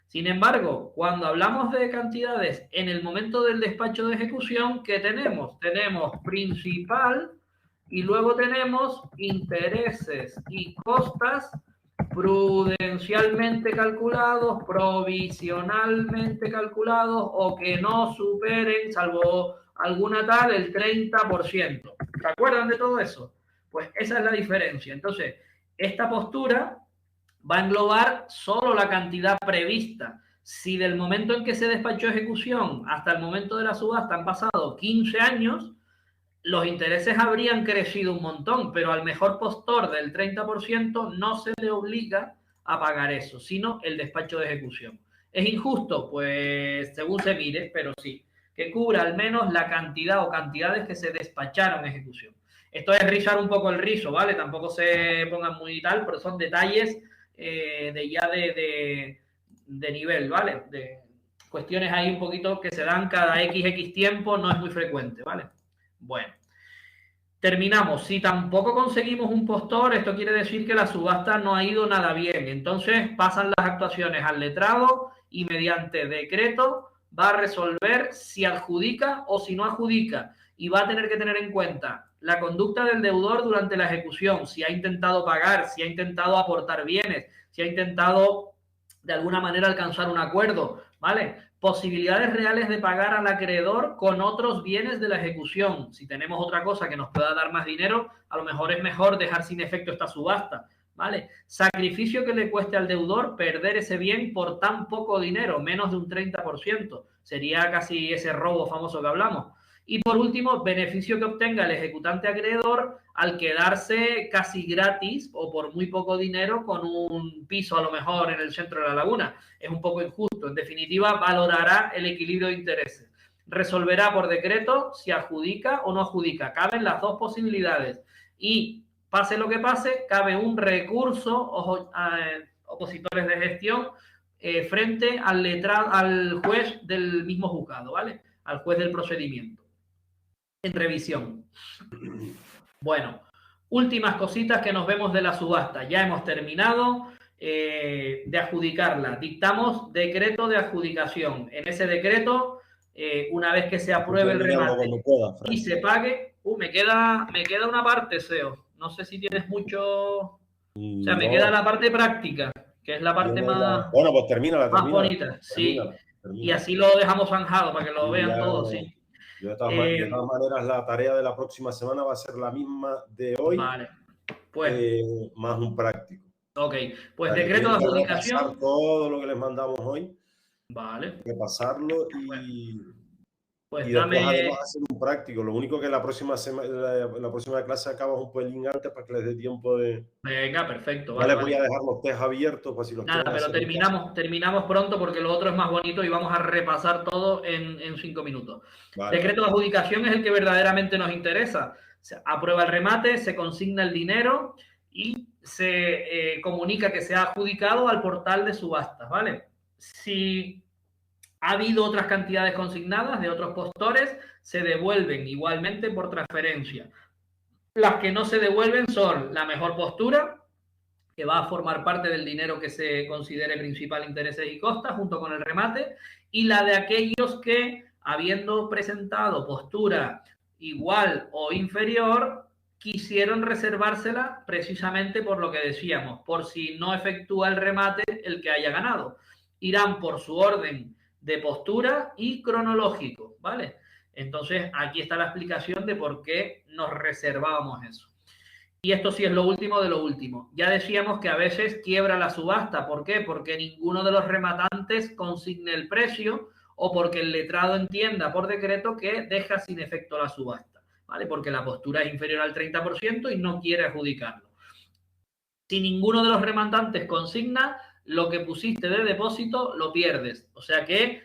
Sin embargo, cuando hablamos de cantidades en el momento del despacho de ejecución, ¿qué tenemos? Tenemos principal y luego tenemos intereses y costas prudencialmente calculados, provisionalmente calculados o que no superen, salvo alguna tal, el 30%. ¿Se acuerdan de todo eso? Pues esa es la diferencia. Entonces, esta postura va a englobar solo la cantidad prevista. Si del momento en que se despachó ejecución hasta el momento de la subasta han pasado 15 años, los intereses habrían crecido un montón, pero al mejor postor del 30% no se le obliga a pagar eso, sino el despacho de ejecución. ¿Es injusto? Pues según se mire, pero sí, que cubra al menos la cantidad o cantidades que se despacharon en ejecución. Esto es rizar un poco el rizo, ¿vale? Tampoco se pongan muy tal, pero son detalles de nivel, ¿vale? De cuestiones ahí un poquito que se dan cada XX tiempo, no es muy frecuente, ¿vale? Bueno, terminamos. Si tampoco conseguimos un postor, esto quiere decir que la subasta no ha ido nada bien. Entonces pasan las actuaciones al letrado y mediante decreto va a resolver si adjudica o si no adjudica. Y va a tener que tener en cuenta la conducta del deudor durante la ejecución, si ha intentado pagar, si ha intentado aportar bienes, si ha intentado de alguna manera alcanzar un acuerdo, ¿vale? Posibilidades reales de pagar al acreedor con otros bienes de la ejecución. Si tenemos otra cosa que nos pueda dar más dinero, a lo mejor es mejor dejar sin efecto esta subasta, ¿vale? Sacrificio que le cueste al deudor perder ese bien por tan poco dinero, menos de un 30%. Sería casi ese robo famoso que hablamos. Y por último, beneficio que obtenga el ejecutante acreedor al quedarse casi gratis o por muy poco dinero con un piso a lo mejor en el centro de la laguna. Es un poco injusto. En definitiva, valorará el equilibrio de intereses. Resolverá por decreto si adjudica o no adjudica. Caben las dos posibilidades. Y pase lo que pase, cabe un recurso, opositores de gestión, frente al juez del mismo juzgado, ¿vale? Al juez del procedimiento. En revisión. Bueno, Últimas cositas que nos vemos de la subasta. Ya hemos terminado de adjudicarla. Dictamos decreto de adjudicación. En ese decreto, una vez que se apruebe el remate y se pague, me queda una parte, SEO. No sé si tienes mucho... O sea, me queda la parte práctica, que es la parte más... Bueno, pues termina. Bonita, sí. Y así lo dejamos zanjado para que lo vean todos, sí. De todas maneras, la tarea de la próxima semana va a ser la misma de hoy, vale. Pues, más un práctico. Ok, pues decreto de adjudicación. Todo lo que les mandamos hoy. Vale. Repasarlo y... Pues y después además hacer un práctico. Lo único que la próxima clase acabas un pelín antes para que les dé tiempo de... Venga, perfecto. Vale, voy a dejar los test abiertos para si los Nada, pero terminamos pronto porque lo otro es más bonito y vamos a repasar todo en 5 minutos. Vale. Decreto de adjudicación es el que verdaderamente nos interesa. Se aprueba el remate, se consigna el dinero y se comunica que se ha adjudicado al portal de subastas, ¿vale? Si ha habido otras cantidades consignadas de otros postores, se devuelven igualmente por transferencia. Las que no se devuelven son la mejor postura, que va a formar parte del dinero que se considere principal, intereses y costas, junto con el remate, y la de aquellos que, habiendo presentado postura igual o inferior, quisieron reservársela precisamente por lo que decíamos, por si no efectúa el remate el que haya ganado. Irán por su orden de postura y cronológico, ¿vale? Entonces, aquí está la explicación de por qué nos reservábamos eso. Y esto sí es lo último de lo último. Ya decíamos que a veces quiebra la subasta. ¿Por qué? Porque ninguno de los rematantes consigne el precio o porque el letrado entienda por decreto que deja sin efecto la subasta, ¿vale? Porque la postura es inferior al 30% y no quiere adjudicarlo. Si ninguno de los rematantes consigna, lo que pusiste de depósito lo pierdes. O sea que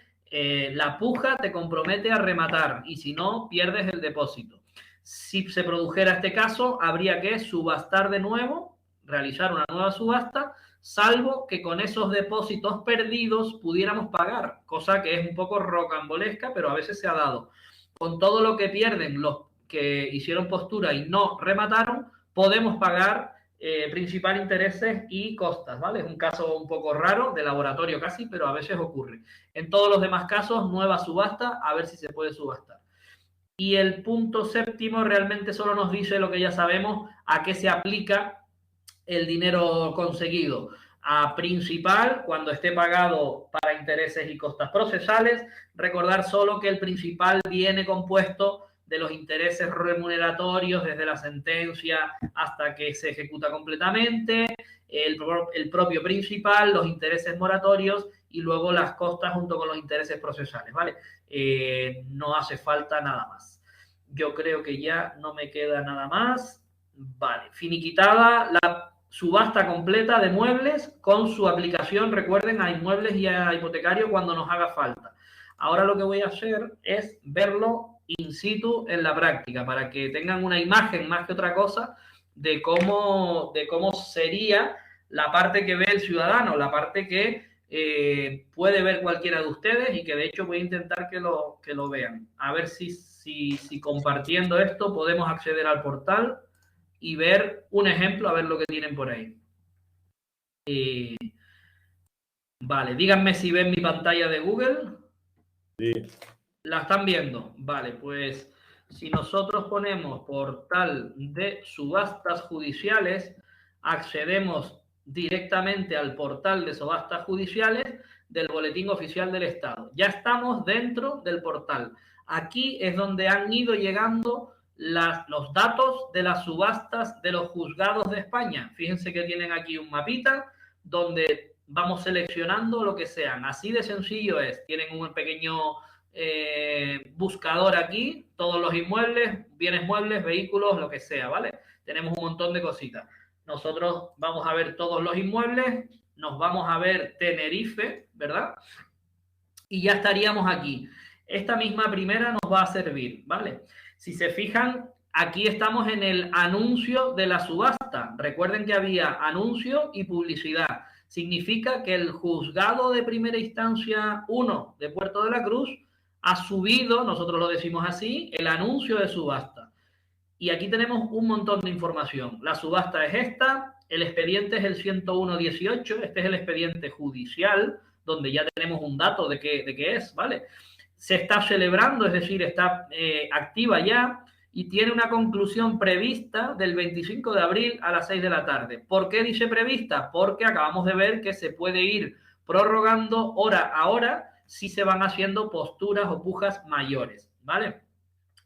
la puja te compromete a rematar y si no, pierdes el depósito. Si se produjera este caso, habría que subastar de nuevo, realizar una nueva subasta, salvo que con esos depósitos perdidos pudiéramos pagar, cosa que es un poco rocambolesca, pero a veces se ha dado. Con todo lo que pierden los que hicieron postura y no remataron, podemos pagar principal, intereses y costas, ¿vale? Es un caso un poco raro, de laboratorio casi, pero a veces ocurre. En todos los demás casos, nueva subasta, a ver si se puede subastar. Y el punto séptimo realmente solo nos dice lo que ya sabemos, a qué se aplica el dinero conseguido. A principal, cuando esté pagado para intereses y costas procesales, recordar solo que el principal viene compuesto de los intereses remuneratorios desde la sentencia hasta que se ejecuta completamente, el propio principal, los intereses moratorios y luego las costas junto con los intereses procesales, ¿vale? No hace falta nada más. Yo creo que ya no me queda nada más. Vale, finiquitada la subasta completa de muebles con su aplicación, recuerden, a inmuebles y a hipotecario cuando nos haga falta. Ahora lo que voy a hacer es verlo in situ en la práctica, para que tengan una imagen más que otra cosa de cómo sería la parte que ve el ciudadano, la parte que puede ver cualquiera de ustedes y que de hecho voy a intentar que lo vean. A ver si compartiendo esto podemos acceder al portal y ver un ejemplo, a ver lo que tienen por ahí. Vale, díganme si ven mi pantalla de Google. Sí. ¿La están viendo? Vale, pues si nosotros ponemos portal de subastas judiciales, accedemos directamente al portal de subastas judiciales del Boletín Oficial del Estado. Ya estamos dentro del portal. Aquí es donde han ido llegando los datos de las subastas de los juzgados de España. Fíjense que tienen aquí un mapita donde vamos seleccionando lo que sean. Así de sencillo es. Tienen un pequeño buscador aquí, todos los inmuebles, bienes muebles, vehículos, lo que sea, ¿vale? Tenemos un montón de cositas. Nosotros vamos a ver todos los inmuebles, nos vamos a ver Tenerife, ¿verdad? Y ya estaríamos aquí. Esta misma primera nos va a servir, ¿vale? Si se fijan, aquí estamos en el anuncio de la subasta. Recuerden que había anuncio y publicidad. Significa que el juzgado de primera instancia 1 de Puerto de la Cruz ha subido, nosotros lo decimos así, el anuncio de subasta. Y aquí tenemos un montón de información. La subasta es esta, el expediente es el 101.18, este es el expediente judicial, donde ya tenemos un dato de qué es, ¿vale? Se está celebrando, es decir, está activa ya y tiene una conclusión prevista del 25 de abril a las 6 de la tarde. ¿Por qué dice prevista? Porque acabamos de ver que se puede ir prorrogando hora a hora si se van haciendo posturas o pujas mayores, ¿vale?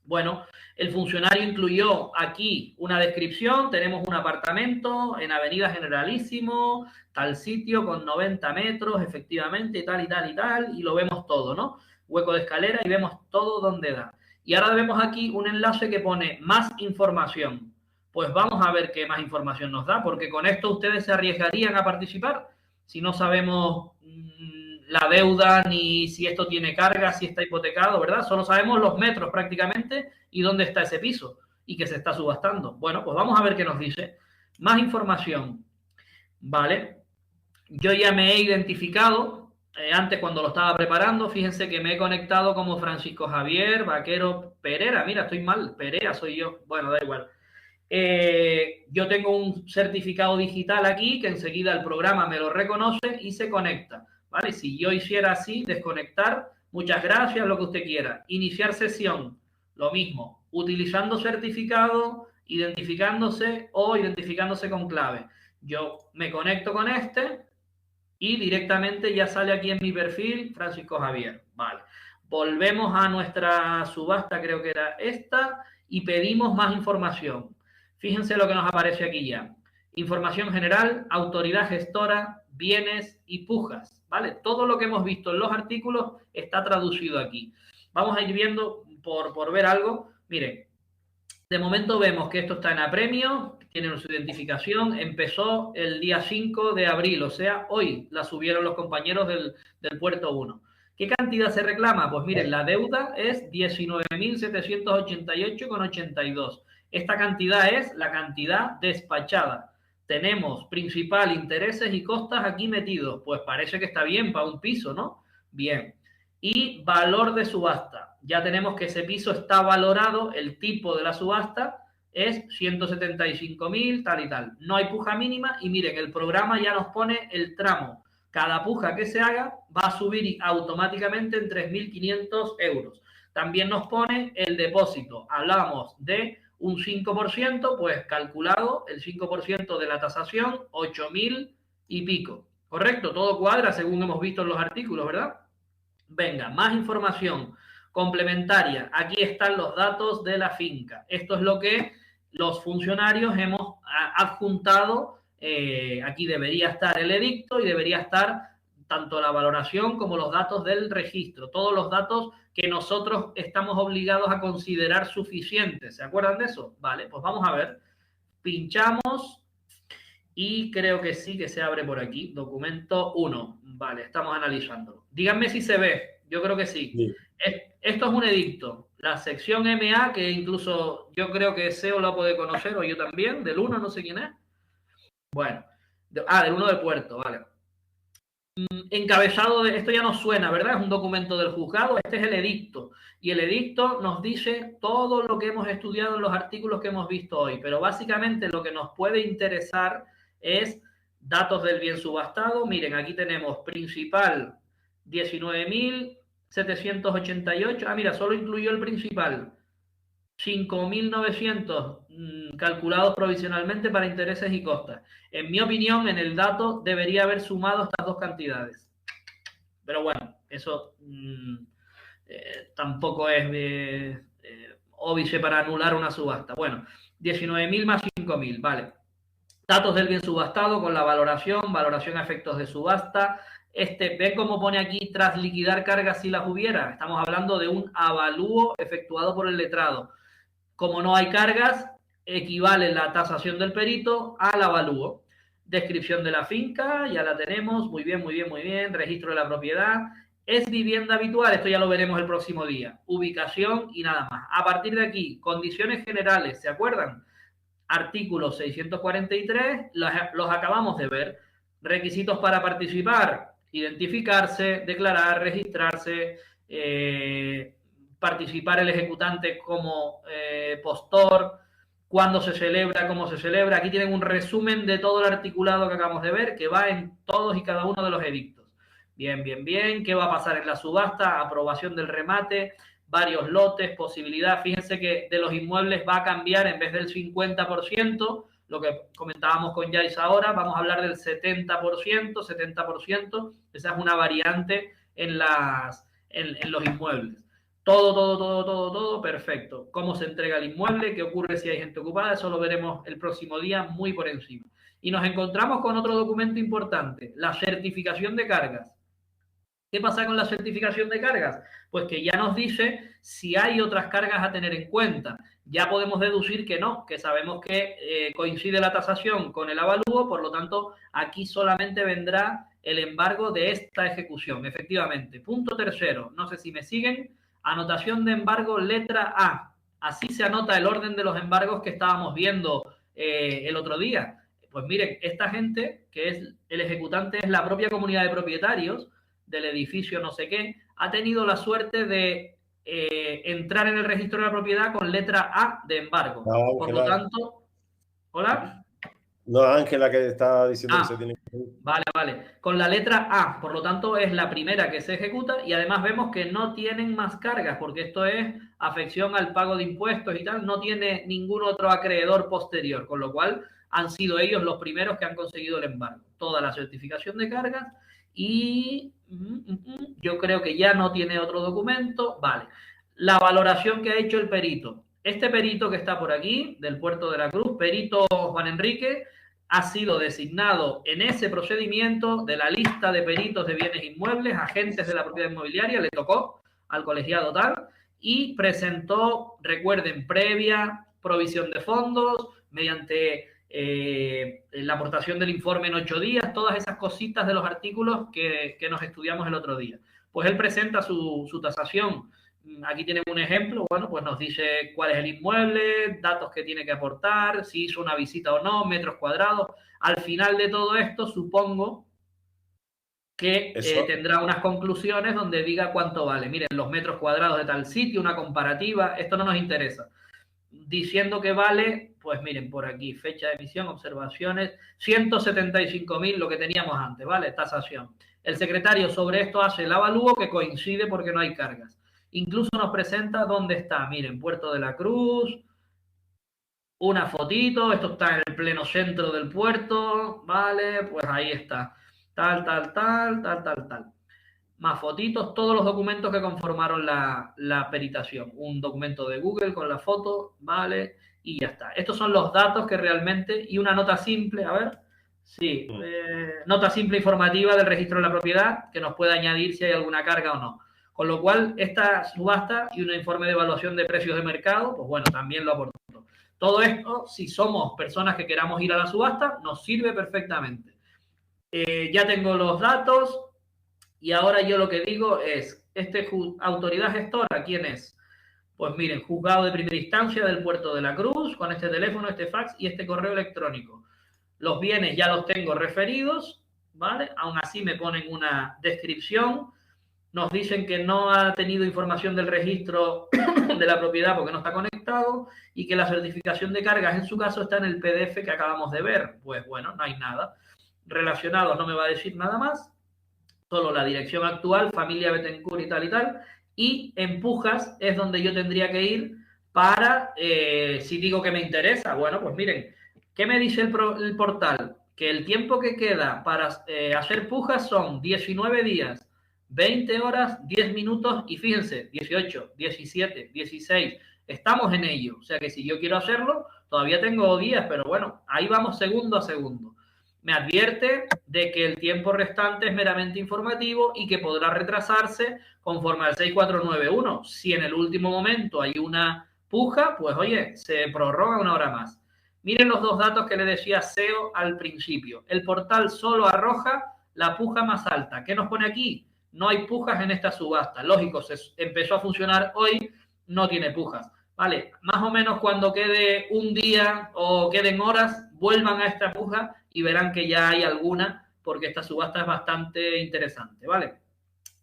Bueno, el funcionario incluyó aquí una descripción, tenemos un apartamento en Avenida Generalísimo, tal sitio con 90 metros, efectivamente, y tal, y tal, y tal, y lo vemos todo, ¿no? Hueco de escalera y vemos todo donde da. Y ahora vemos aquí un enlace que pone más información. Pues vamos a ver qué más información nos da, porque con esto ustedes se arriesgarían a participar si no sabemos la deuda, ni si esto tiene carga, si está hipotecado, ¿verdad? Solo sabemos los metros prácticamente y dónde está ese piso y que se está subastando. Bueno, pues vamos a ver qué nos dice. Más información. Vale. Yo ya me he identificado, antes cuando lo estaba preparando, fíjense que me he conectado como Francisco Javier Vaquero Pereira. Mira, estoy mal, Pereira soy yo. Bueno, da igual. Yo tengo un certificado digital aquí que enseguida el programa me lo reconoce y se conecta. ¿Vale? Si yo hiciera así, desconectar, muchas gracias, lo que usted quiera. Iniciar sesión, lo mismo. Utilizando certificado, identificándose o identificándose con clave. Yo me conecto con este y directamente ya sale aquí en mi perfil Francisco Javier. Vale. Volvemos a nuestra subasta, creo que era esta, y pedimos más información. Fíjense lo que nos aparece aquí ya. Información general, autoridad gestora, bienes y pujas. ¿Vale? Todo lo que hemos visto en los artículos está traducido aquí. Vamos a ir viendo por ver algo. Miren, de momento vemos que esto está en apremio, tiene su identificación, empezó el día 5 de abril, o sea, hoy la subieron los compañeros del puerto 1. ¿Qué cantidad se reclama? Pues miren, la deuda es 19.788,82. Esta cantidad es la cantidad despachada. Tenemos principal, intereses y costas aquí metidos. Pues parece que está bien para un piso, ¿no? Bien. Y valor de subasta. Ya tenemos que ese piso está valorado, el tipo de la subasta es 175.000, tal y tal. No hay puja mínima y miren, el programa ya nos pone el tramo. Cada puja que se haga va a subir automáticamente en 3.500 euros. También nos pone el depósito. Hablábamos de un 5%, pues calculado el 5% de la tasación, 8.000 y pico. ¿Correcto? Todo cuadra según hemos visto en los artículos, ¿verdad? Venga, más información complementaria. Aquí están los datos de la finca. Esto es lo que los funcionarios hemos adjuntado. Aquí debería estar el edicto y debería estar tanto la valoración como los datos del registro. Todos los datos que nosotros estamos obligados a considerar suficientes. ¿Se acuerdan de eso? Vale, pues vamos a ver. Pinchamos y creo que sí que se abre por aquí. Documento 1. Vale, estamos analizándolo. Díganme si se ve. Yo creo que sí. Esto es un edicto. La sección MA, que incluso yo creo que SEO lo puede conocer, o yo también, del 1, no sé quién es. Bueno. Del 1 del puerto, vale. Encabezado de, esto ya nos suena, ¿verdad? Es un documento del juzgado, este es el edicto. Y el edicto nos dice todo lo que hemos estudiado en los artículos que hemos visto hoy. Pero básicamente lo que nos puede interesar es datos del bien subastado. Miren, aquí tenemos principal 19.788. Ah, mira, solo incluyó el principal. 5.900 calculados provisionalmente para intereses y costas. En mi opinión, en el dato debería haber sumado estas dos cantidades. Pero bueno, eso tampoco es óbice para anular una subasta. Bueno, 19.000 más 5.000, vale. Datos del bien subastado con la valoración a efectos de subasta. ¿Ven cómo pone aquí tras liquidar cargas si las hubiera? Estamos hablando de un avalúo efectuado por el letrado. Como no hay cargas, equivale la tasación del perito al avalúo. Descripción de la finca, ya la tenemos. Muy bien, muy bien, muy bien. Registro de la propiedad. Es vivienda habitual, esto ya lo veremos el próximo día. Ubicación y nada más. A partir de aquí, condiciones generales, ¿se acuerdan? Artículo 643, los acabamos de ver. Requisitos para participar, identificarse, declarar, registrarse, participar el ejecutante como postor, cuándo se celebra, cómo se celebra. Aquí tienen un resumen de todo el articulado que acabamos de ver, que va en todos y cada uno de los edictos. Bien, bien, bien. ¿Qué va a pasar en la subasta? Aprobación del remate, varios lotes, posibilidad. Fíjense que de los inmuebles va a cambiar en vez del 50%, lo que comentábamos con Jais ahora, vamos a hablar del 70%. Esa es una variante en los inmuebles. Todo, perfecto. ¿Cómo se entrega el inmueble? ¿Qué ocurre si hay gente ocupada? Eso lo veremos el próximo día muy por encima. Y nos encontramos con otro documento importante, la certificación de cargas. ¿Qué pasa con la certificación de cargas? Pues que ya nos dice si hay otras cargas a tener en cuenta. Ya podemos deducir que no, que sabemos que coincide la tasación con el avalúo, por lo tanto, aquí solamente vendrá el embargo de esta ejecución, efectivamente. Punto tercero, no sé si me siguen. Anotación de embargo, letra A. Así se anota el orden de los embargos que estábamos viendo el otro día. Pues miren, esta gente, que es el ejecutante, es la propia comunidad de propietarios del edificio no sé qué, ha tenido la suerte de entrar en el registro de la propiedad con letra A de embargo. No, Por lo tanto, ¿hola? No, Ángela que está diciendo que se tiene que... Vale. Con la letra A, por lo tanto, es la primera que se ejecuta y además vemos que no tienen más cargas, porque esto es afección al pago de impuestos y tal, no tiene ningún otro acreedor posterior, con lo cual han sido ellos los primeros que han conseguido el embargo. Toda la certificación de cargas y yo creo que ya no tiene otro documento. Vale. La valoración que ha hecho el perito. Este perito que está por aquí, del Puerto de la Cruz, perito Juan Enrique, ha sido designado en ese procedimiento de la lista de peritos de bienes inmuebles, agentes de la propiedad inmobiliaria, le tocó al colegiado tal, y presentó, recuerden, previa provisión de fondos, mediante la aportación del informe en 8 días, todas esas cositas de los artículos que nos estudiamos el otro día. Pues él presenta su tasación. Aquí tienen un ejemplo, bueno, pues nos dice cuál es el inmueble, datos que tiene que aportar, si hizo una visita o no, metros cuadrados. Al final de todo esto, supongo que tendrá unas conclusiones donde diga cuánto vale. Miren, los metros cuadrados de tal sitio, una comparativa, esto no nos interesa. Diciendo que vale, pues miren, por aquí, fecha de emisión, observaciones, 175.000, lo que teníamos antes, ¿vale? Tasación. El secretario sobre esto hace el avalúo que coincide porque no hay cargas. Incluso nos presenta dónde está, miren, Puerto de la Cruz, una fotito, esto está en el pleno centro del puerto, ¿vale? Pues ahí está, tal. Más fotitos, todos los documentos que conformaron la peritación. Un documento de Google con la foto, ¿vale? Y ya está. Estos son los datos que realmente, y una nota simple, a ver, sí, nota simple informativa del registro de la propiedad que nos puede añadir si hay alguna carga o no. Con lo cual, esta subasta y un informe de evaluación de precios de mercado, pues bueno, también lo aportó. Todo esto, si somos personas que queramos ir a la subasta, nos sirve perfectamente. Ya tengo los datos y ahora yo lo que digo es, autoridad gestora, ¿quién es? Pues miren, juzgado de primera instancia del Puerto de la Cruz, con este teléfono, este fax y este correo electrónico. Los bienes ya los tengo referidos, ¿vale? Aún así me ponen una descripción. Nos dicen que no ha tenido información del registro de la propiedad porque no está conectado y que la certificación de cargas en su caso está en el PDF que acabamos de ver. Pues bueno, no hay nada. Relacionados no me va a decir nada más. Solo la dirección actual, familia Betancourt y tal. Y en Pujas es donde yo tendría que ir para, si digo que me interesa, bueno, pues miren, ¿qué me dice el portal? Que el tiempo que queda para hacer Pujas son 19 días, 20 horas, 10 minutos y fíjense, 18, 17, 16. Estamos en ello. O sea que si yo quiero hacerlo, todavía tengo días, pero bueno, ahí vamos segundo a segundo. Me advierte de que el tiempo restante es meramente informativo y que podrá retrasarse conforme al 6491. Si en el último momento hay una puja, pues oye, se prorroga una hora más. Miren los dos datos que le decía SEO al principio. El portal solo arroja la puja más alta. ¿Qué nos pone aquí? No hay pujas en esta subasta. Lógico, se empezó a funcionar hoy, no tiene pujas. Vale, más o menos cuando quede un día o queden horas, vuelvan a esta puja y verán que ya hay alguna, porque esta subasta es bastante interesante, ¿vale?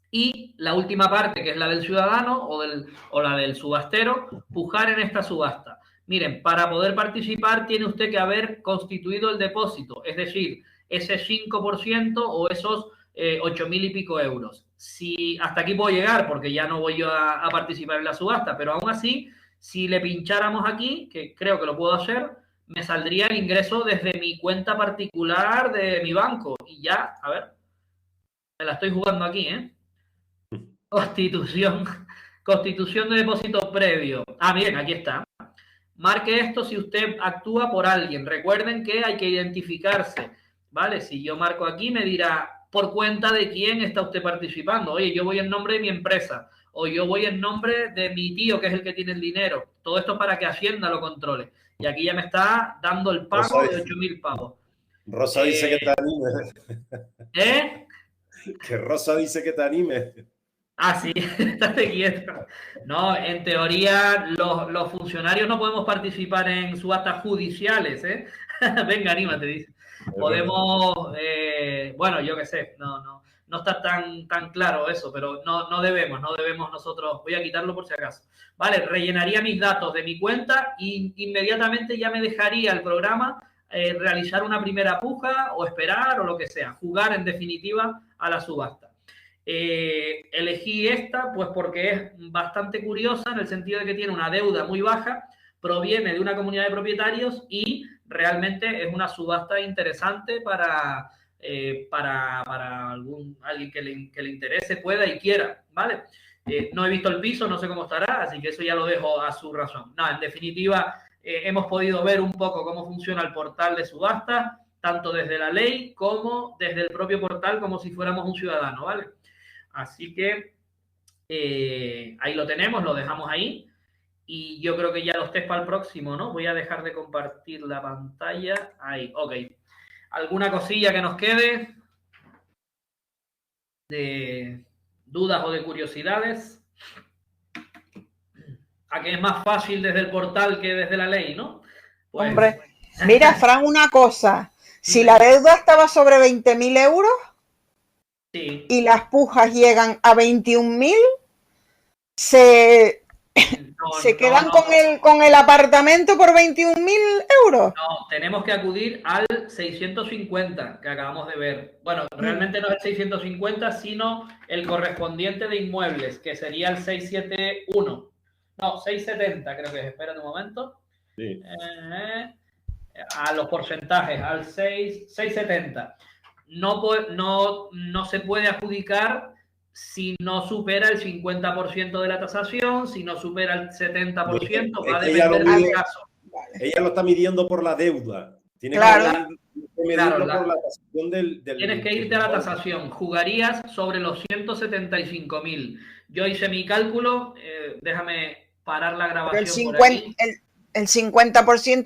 Y la última parte, que es la del ciudadano o la del subastero, pujar en esta subasta. Miren, para poder participar tiene usted que haber constituido el depósito, es decir, ese 5% o esos 8.000 y pico euros. Si hasta aquí puedo llegar, porque ya no voy yo a participar en la subasta, pero aún así, si le pincháramos aquí, que creo que lo puedo hacer, me saldría el ingreso desde mi cuenta particular de mi banco. Y ya, a ver, me la estoy jugando aquí, ¿eh? Constitución de depósito previo. Ah, bien, aquí está. Marque esto si usted actúa por alguien. Recuerden que hay que identificarse, ¿vale? Si yo marco aquí, me dirá por cuenta de quién está usted participando. Oye, yo voy en nombre de mi empresa o yo voy en nombre de mi tío, que es el que tiene el dinero. Todo esto para que Hacienda lo controle. Y aquí ya me está dando el pago de 8.000 pavos. Rosa dice que te anime. ¿Eh? Que Rosa dice que te anime. Ah, sí, estate quieto. No, en teoría los funcionarios no podemos participar en subastas judiciales, ¿eh? Venga, anímate, dice. Podemos, bueno, yo qué sé, no está tan claro eso, pero no debemos nosotros, voy a quitarlo por si acaso. Vale, rellenaría mis datos de mi cuenta y inmediatamente ya me dejaría el programa realizar una primera puja o esperar o lo que sea, jugar en definitiva a la subasta. Elegí esta pues porque es bastante curiosa en el sentido de que tiene una deuda muy baja, proviene de una comunidad de propietarios y realmente es una subasta interesante para alguien que le interese, pueda y quiera, ¿vale? No he visto el piso, no sé cómo estará, así que eso ya lo dejo a su razón. No, en definitiva, hemos podido ver un poco cómo funciona el portal de subasta, tanto desde la ley como desde el propio portal, como si fuéramos un ciudadano, ¿vale? Así que ahí lo tenemos, lo dejamos ahí. Y yo creo que ya los test para el próximo, ¿no? Voy a dejar de compartir la pantalla. Ahí, ok. ¿Alguna cosilla que nos quede? ¿De dudas o de curiosidades? ¿A que es más fácil desde el portal que desde la ley, no? Pues... Hombre, mira, Fran, una cosa. Si la deuda estaba sobre 20.000 euros, sí, y las pujas llegan a 21.000, se quedan con el apartamento por 21.000 euros. No, tenemos que acudir al 650 que acabamos de ver. Bueno, realmente no es el 650, sino el correspondiente de inmuebles, que sería el 671. No, 670 creo que es. Espérate un momento. Sí. A los porcentajes, al 670. No se puede adjudicar si no supera el 50% de la tasación, si no supera el 70%, va a depender del caso. Ella lo está midiendo por la deuda. Tiene claro. que medirlo por la tasación del tienes que irte a la tasación. Jugarías sobre los 175.000. Yo hice mi cálculo. Déjame parar la grabación. El 50%